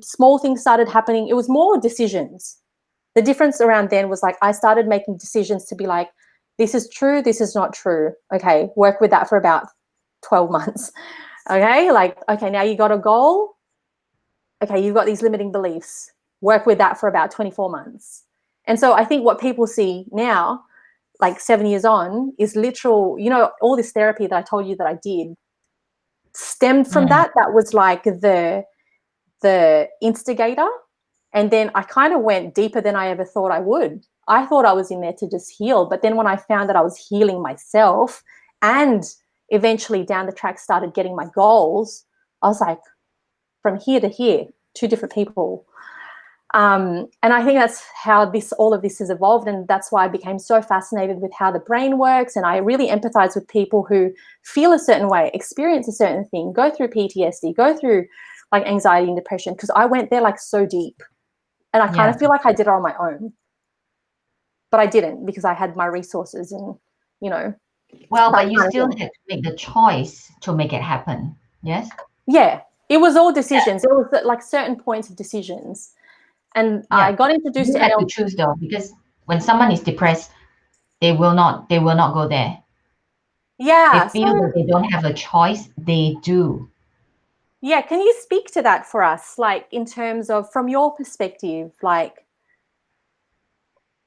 small things started happening. It was more decisions. The difference around then was like I started making decisions to be like, this is true, this is not true. Okay, work with that for about 12 months. Okay, like, okay, now you got a goal. Okay, you've got these limiting beliefs. Work with that for about 24 months. And so I think what people see now, like 7 years on, is literal, all this therapy that I told you that I did stemmed from that. That was like the instigator. And then I kind of went deeper than I ever thought I would. I thought I was in there to just heal. But then when I found that I was healing myself and eventually down the track started getting my goals, I was like, from here to here, two different people. And I think that's how all of this has evolved. And that's why I became so fascinated with how the brain works. And I really empathize with people who feel a certain way, experience a certain thing, go through PTSD, go through like anxiety and depression, because I went there like so deep. And I kind of feel like I did it on my own. But I didn't, because I had my resources and, Well, but you still had to make the choice to make it happen. Yes? Yeah. It was all decisions. It was like certain points of decisions. And I got introduced to NLP. You have to choose though, because when someone is depressed, they will not go there. Yeah. They feel that they don't have a choice. They do. Yeah. Can you speak to that for us? Like, in terms of, from your perspective, like,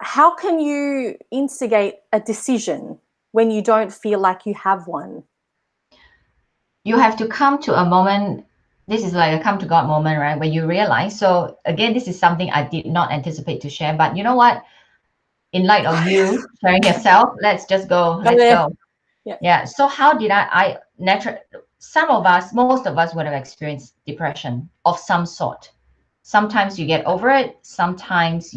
how can you instigate a decision when you don't feel like you have one? You have to come to a moment. This is like a come to God moment, right? When you realize. So again, this is something I did not anticipate to share, but you know what? In light of you sharing yourself, let's just go. Let's go. Yeah. So how did I naturally, most of us would have experienced depression of some sort. Sometimes you get over it. Sometimes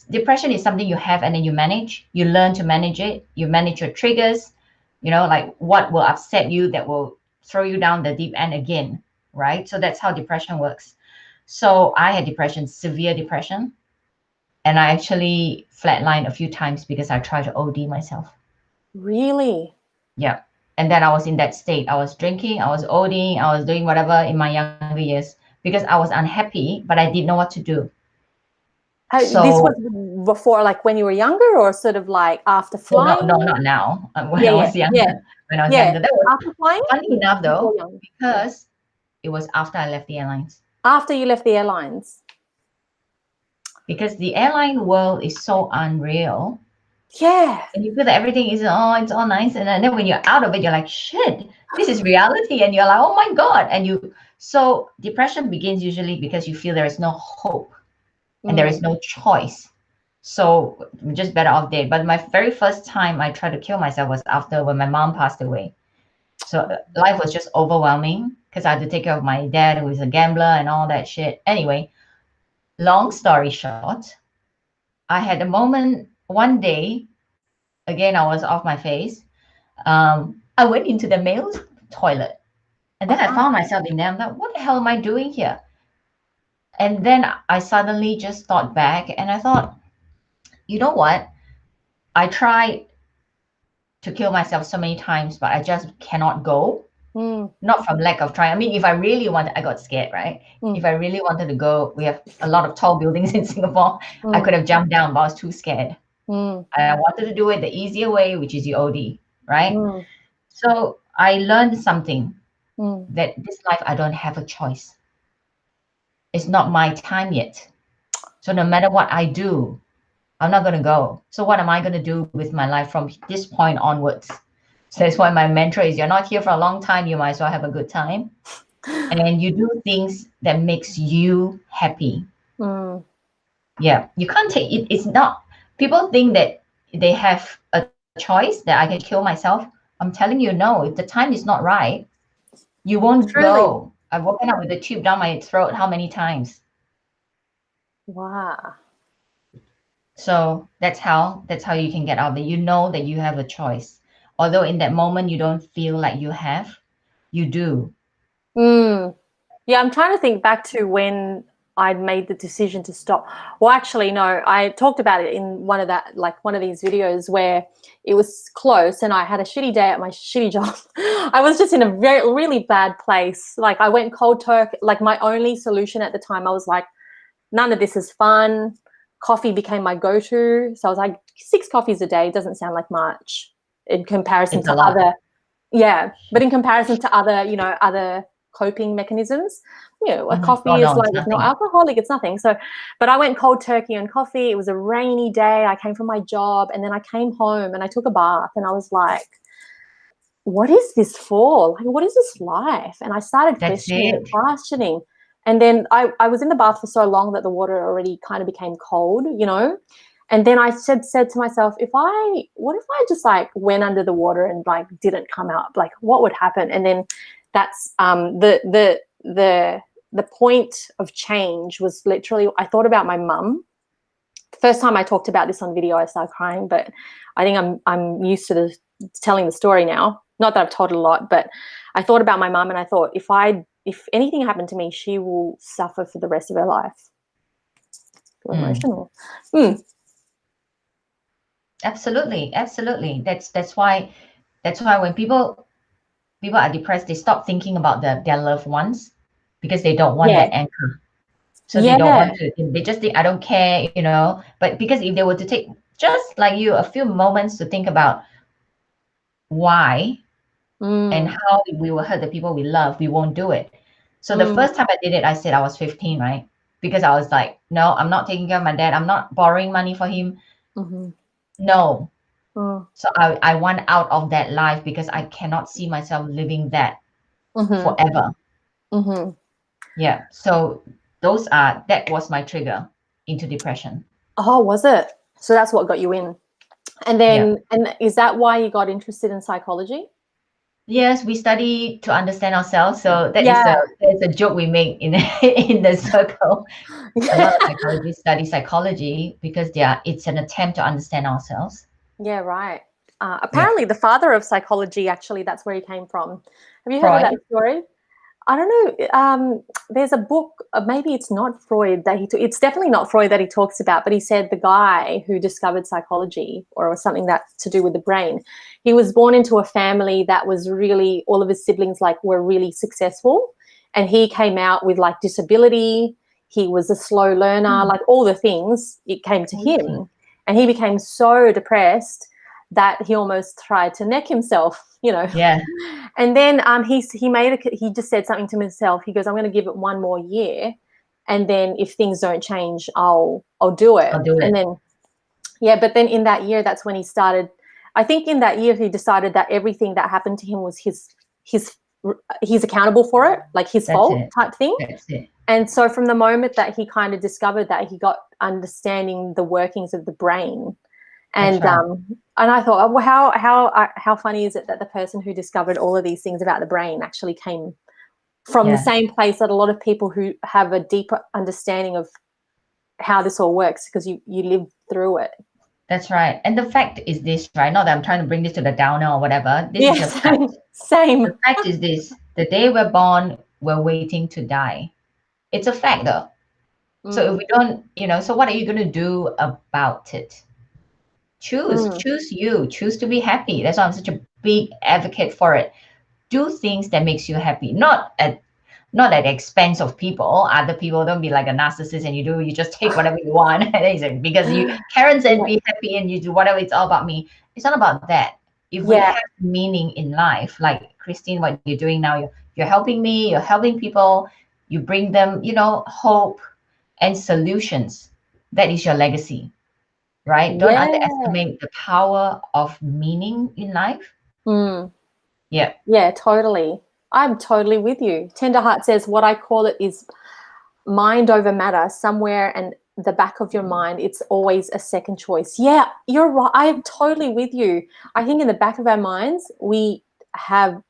depression is something you have and then you manage. You learn to manage it. You manage your triggers, like what will upset you that will throw you down the deep end again, right? So that's how depression works. So I had depression, severe depression. And I actually flatlined a few times because I tried to OD myself. Really? Yeah. And then I was in that state. I was drinking, I was ODing, I was doing whatever in my younger years because I was unhappy, but I didn't know what to do. This was before, like when you were younger, or sort of like after flying? No, not now. When I was younger. When I was younger. That was after flying? Funny enough, though, because it was after I left the airlines. After you left the airlines? Because the airline world is so unreal. Yeah. And you feel that everything is, it's all nice. And then when you're out of it, you're like, shit, this is reality. And you're like, oh my God. So depression begins usually because you feel there is no hope and there is no choice. So I'm just better off dead. But my very first time I tried to kill myself was when my mom passed away. So life was just overwhelming because I had to take care of my dad, who is a gambler and all that shit. Anyway, long story short, I had a moment one day, again, I was off my face. I went into the male toilet, and then I found myself in there. I'm like, what the hell am I doing here? And then I suddenly just thought back, and I thought, you know what? I tried to kill myself so many times, but I just cannot go. Not from lack of trying. I mean, if I really wanted, I got scared, right? If I really wanted to go, we have a lot of tall buildings in Singapore. I could have jumped down, but I was too scared. I wanted to do it the easier way, which is the OD, right? So I learned something that this life, I don't have a choice. It's not my time yet. So no matter what I do, I'm not going to go. So what am I going to do with my life from this point onwards? So that's why my mantra is, you're not here for a long time. You might as well have a good time. And you do things that makes you happy. Yeah. You can't take it. It's not, people think that they have a choice that I can kill myself. I'm telling you, no, if the time is not right, you won't go. I've woken up with a tube down my throat how many times? Wow. So that's how you can get out of it. You know that you have a choice. Although in that moment you don't feel like you have, you do. Yeah, I'm trying to think back to when I'd made the decision to stop. Well, actually, no, I talked about it in one of these videos where it was close and I had a shitty day at my shitty job. I was just in a really bad place. Like I went cold turkey. Like my only solution at the time, I was like, none of this is fun. Coffee became my go-to. So I was like, 6 coffees a day doesn't sound like much in comparison to other, but in comparison to other, other coping mechanisms, a coffee is like, it's not alcoholic, it's nothing. So, but I went cold turkey on coffee. It was a rainy day. I came from my job and then I came home and I took a bath and I was like, what is this for? Like, what is this life? And I started questioning. And then I was in the bath for so long that the water already kind of became cold, And then I said to myself, what if I just like went under the water and like didn't come out? Like, what would happen? And then that's the point of change was literally, I thought about my mum. The first time I talked about this on video, I started crying, but I think I'm used to telling the story now. Not that I've told it a lot, but I thought about my mum and I thought, if anything happened to me, she will suffer for the rest of her life. Emotional. Absolutely. That's why when people are depressed, they stop thinking about their loved ones because they don't want that anchor. So they don't want to. They just think, I don't care, But because if they were to take, just like you, a few moments to think about why and how we will hurt the people we love, we won't do it. So the first time I did it, I said I was 15, right? Because I was like, no, I'm not taking care of my dad. I'm not borrowing money for him. No. So I want out of that life because I cannot see myself living that forever. Yeah. So that was my trigger into depression. Oh, was it? So that's what got you in. And then, and is that why you got interested in psychology? Yes, we study to understand ourselves. So that's a joke we make in the circle. A lot of psychologists study psychology because it's an attempt to understand ourselves. Yeah, right. Apparently, the father of psychology, actually, that's where he came from. Have you heard of that story? I don't know. There's a book, maybe it's not Freud that it's definitely not Freud that he talks about, but he said the guy who discovered psychology or something that to do with the brain, he was born into a family that was really, all of his siblings were really successful, and he came out with disability. He was a slow learner, all the things, it came to him, and he became so depressed that he almost tried to neck himself, Yeah. And then he just said something to himself. He goes, I'm going to give it one more year, and then if things don't change, I'll do it. And then, but then in that year, that's when he started. I think in that year he decided that everything that happened to him was he's accountable for it, like his fault type thing. That's it. And so from the moment that he kind of discovered that, he got understanding the workings of the brain. And and I thought, well, how funny is it that the person who discovered all of these things about the brain actually came from the same place that a lot of people who have a deeper understanding of how this all works, because you live through it. That's right. And the fact is this, right? Not that I'm trying to bring this to the downer or whatever. This is a Yes, fact. same. The fact is this: the day we're born, we're waiting to die. It's a fact, though. So if we don't, so what are you going to do about it? Choose you, choose to be happy. That's why I'm such a big advocate for it. Do things that makes you happy, not at the expense of people. Other people, don't be like a narcissist and you just take whatever you want. Because Karen said be happy and you do whatever. It's all about me. It's not about that. If we have meaning in life, like Christine, what you're doing now, you're helping me, you're helping people, you bring them, hope and solutions. That is your legacy, right? Don't underestimate the power of meaning in life. Yeah, totally. I'm totally with you. Tenderheart says, what I call it is mind over matter. Somewhere in the back of your mind, it's always a second choice. Yeah, you're right. I'm totally with you. I think in the back of our minds, we have,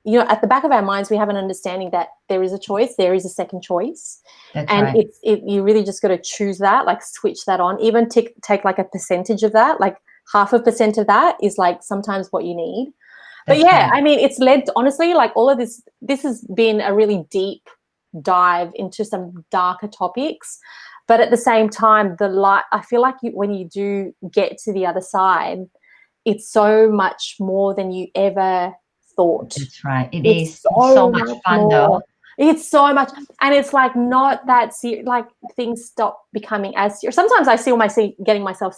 at the back of our minds, we have an understanding that there is a choice, there is a second choice. That's and right. You really just got to choose that, like switch that on, even take like a percentage of that, like 0.5% of that is like sometimes what you need. But yeah, I mean, it's led to, honestly, like all of this has been a really deep dive into some darker topics. But at the same time, I feel like when you do get to the other side, it's so much more than you ever thought. That's right. It's so much fun, though. It's so much. And it's like not that serious, like things stop becoming as serious. Sometimes I see getting myself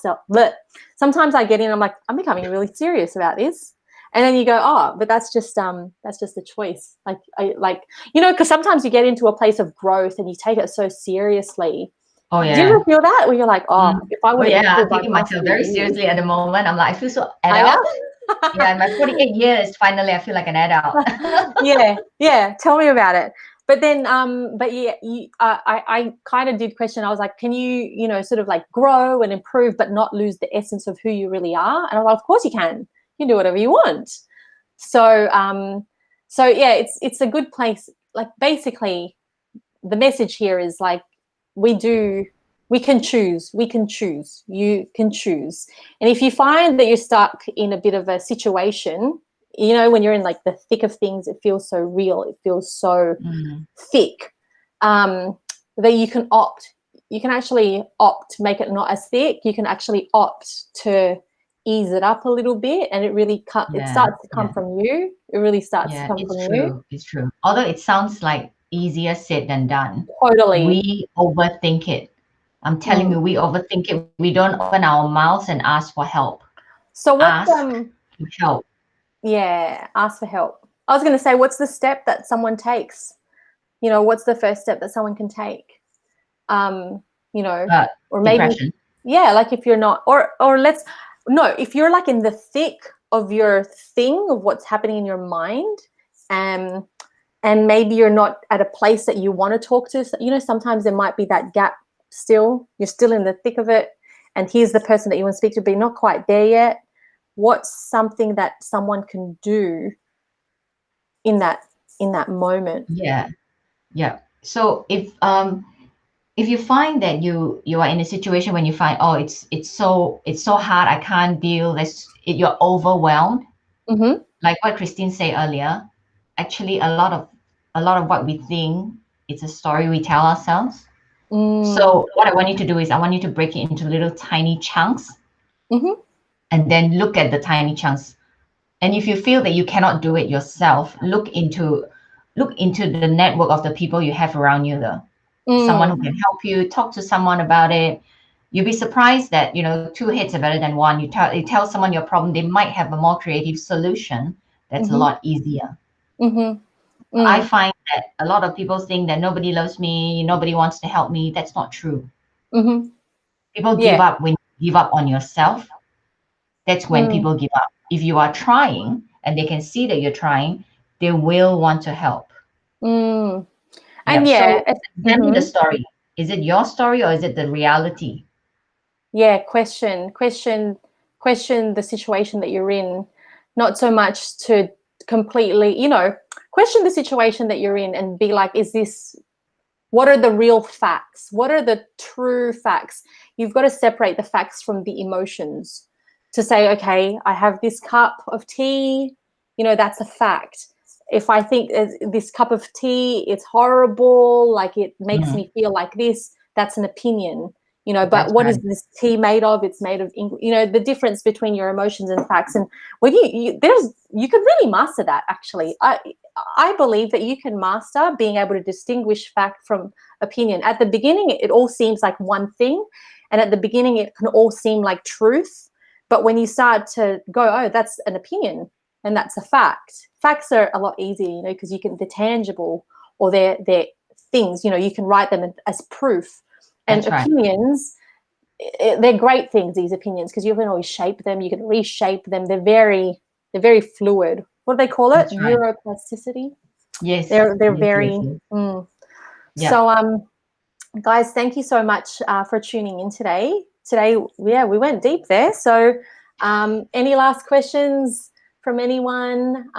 sometimes I get in, I'm like, I'm becoming really serious about this. And then you go, oh, but that's just a choice. Because sometimes you get into a place of growth and you take it so seriously. Oh yeah. Do you ever feel that where you're like, if I would, I'm taking myself very seriously at the moment. I'm like, I feel so adult. Yeah, in my 48 years, finally, I feel like an adult. yeah. Tell me about it. But then, I kind of did question. I was like, can you, sort of like grow and improve, but not lose the essence of who you really are? And I was like, of course you can. You can do whatever you want. So yeah, it's a good place. Like basically, the message here is like, we can choose. You can choose. And if you find that you're stuck in a bit of a situation, when you're in like the thick of things, it feels so real. It feels so thick, that you can opt. You can actually opt to make it not as thick. You can actually opt to ease it up a little bit, and it really it starts to come from you. It really starts to come from you. It's true. Although it sounds like easier said than done. Totally. We overthink it. I'm telling you, we overthink it. We don't open our mouths and ask for help. So what's ask for help? Yeah, ask for help. I was going to say, what's the step that someone takes? What's the first step that someone can take? Or maybe depression. Yeah, like if you're not, if you're like in the thick of your thing of what's happening in your mind, and maybe you're not at a place that you want to talk to. Sometimes there might be that gap still. You're still in the thick of it, and here's the person that you want to speak to, but you're not quite there yet. What's something that someone can do in that moment? Yeah. So if you find that you are in a situation when you find, it's so hard, I can't deal, you're overwhelmed, like what Christine said earlier, actually a lot of what we think, it's a story we tell ourselves. So what I want you to do is I want you to break it into little tiny chunks, and then look at the tiny chunks. And if you feel that you cannot do it yourself, look into the network of the people you have around you, though. Someone who can help you, talk to someone about it. You'll be surprised that, two heads are better than one. You tell someone your problem, they might have a more creative solution that's a lot easier. I find that a lot of people think that nobody loves me, nobody wants to help me. That's not true. People give up when you give up on yourself. That's when people give up. If you are trying and they can see that you're trying, they will want to help. And so tell me the story. Is it your story or is it the reality? Question the situation that you're in, not so much to completely, question the situation that you're in and be like, what are the real facts? What are the true facts? You've got to separate the facts from the emotions to say, okay, I have this cup of tea, that's a fact. If I think this cup of tea, it's horrible, like it makes me feel like this, that's an opinion, but That's what right. is this tea made of? It's made of, the difference between your emotions and facts. And when you can really master that, actually. I believe that you can master being able to distinguish fact from opinion. At the beginning, it all seems like one thing. And at the beginning, it can all seem like truth. But when you start to go, oh, that's an opinion and that's a fact. Facts are a lot easier, because they're tangible, or they're things, you can write them as proof. And That's right. opinions, they're great things, these opinions, because you can always shape them, you can reshape them. They're very fluid. What do they call it? That's right. Neuroplasticity. Yes. They're Yes, very. yes, yes. Yeah. So guys, thank you so much for tuning in today. Yeah, we went deep there. So any last questions from anyone?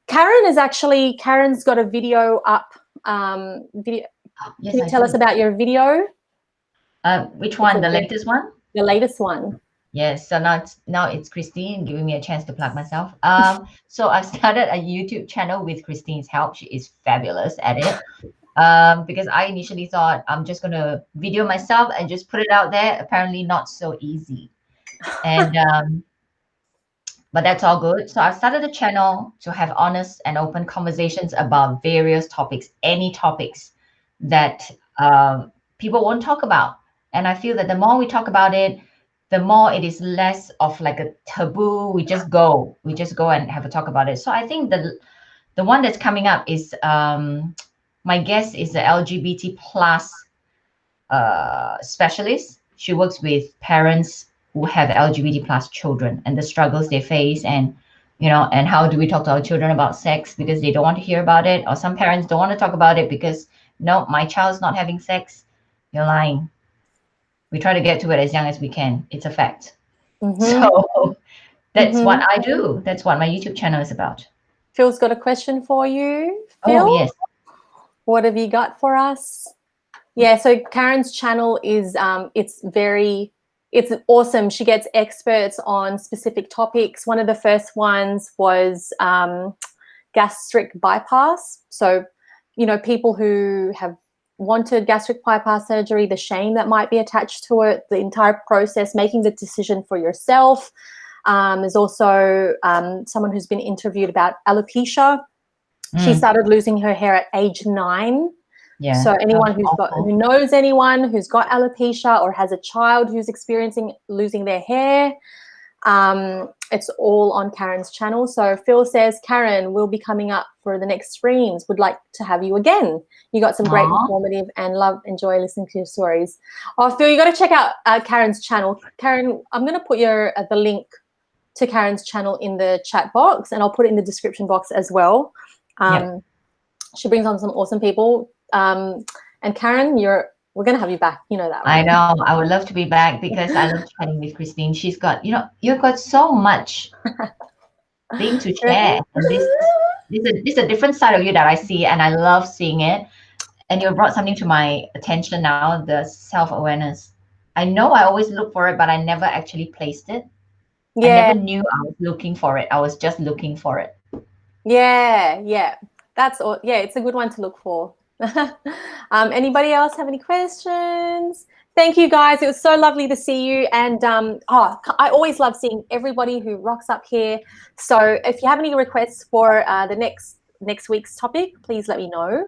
Karen's got a video up. Yes, Can you I tell us do. about your video? Which one? The latest one? The latest one. Yes. So now it's Christine giving me a chance to plug myself. So I've started a YouTube channel with Christine's help. She is fabulous at it. Because I initially thought I'm just gonna video myself and just put it out there. Apparently not so easy. And but that's all good. So I've started a channel to have honest and open conversations about various topics, any topics that people won't talk about. And I feel that the more we talk about it, the more it is less of like a taboo. We just go and have a talk about it. So I think the one that's coming up is my guest is the LGBT plus specialist. She works with parents who have LGBT plus children and the struggles they face, and and how do we talk to our children about sex because they don't want to hear about it, or some parents don't want to talk about it because no, my child's not having sex. You're lying. We try to get to it as young as we can. It's a fact. So that's what I do. That's what my YouTube channel is about. Phil's got a question for you. Oh, Phil, yes. what have you got for us? Yeah, so Karen's channel is it's awesome. She gets experts on specific topics. One of the first ones was gastric bypass. So, people who have wanted gastric bypass surgery, the shame that might be attached to it, the entire process, making the decision for yourself. There's also someone who's been interviewed about alopecia. She started losing her hair at age 9. Yeah. So anyone who knows anyone who's got alopecia or has a child who's experiencing losing their hair, it's all on Karen's channel. So Phil says, Karen, will be coming up for the next streams. Would like to have you again. You got some great informative and enjoy listening to your stories. Oh, Phil, you got to check out Karen's channel. Karen, I'm going to put the link to Karen's channel in the chat box, and I'll put it in the description box as well. She brings on some awesome people. And Karen, we're gonna have you back. You know that, right? I know. I would love to be back because I love chatting with Christine. She's got, you've got so much thing to share. And this is a different side of you that I see, and I love seeing it. And you brought something to my attention now, the self-awareness. I know I always look for it, but I never actually placed it. I never knew I was looking for it. I was just looking for it. Yeah. That's all. Yeah, it's a good one to look for. Anybody else have any questions? Thank you, guys. It was so lovely to see you. And I always love seeing everybody who rocks up here. So if you have any requests for the next week's topic, please let me know.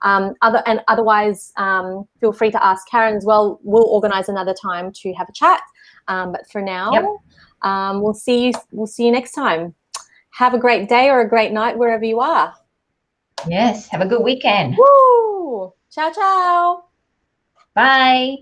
Otherwise, feel free to ask Karen as well. We'll organize another time to have a chat. But for now, we'll see you next time. Have a great day or a great night wherever you are. Yes. Have a good weekend. Woo! Ciao, ciao. Bye.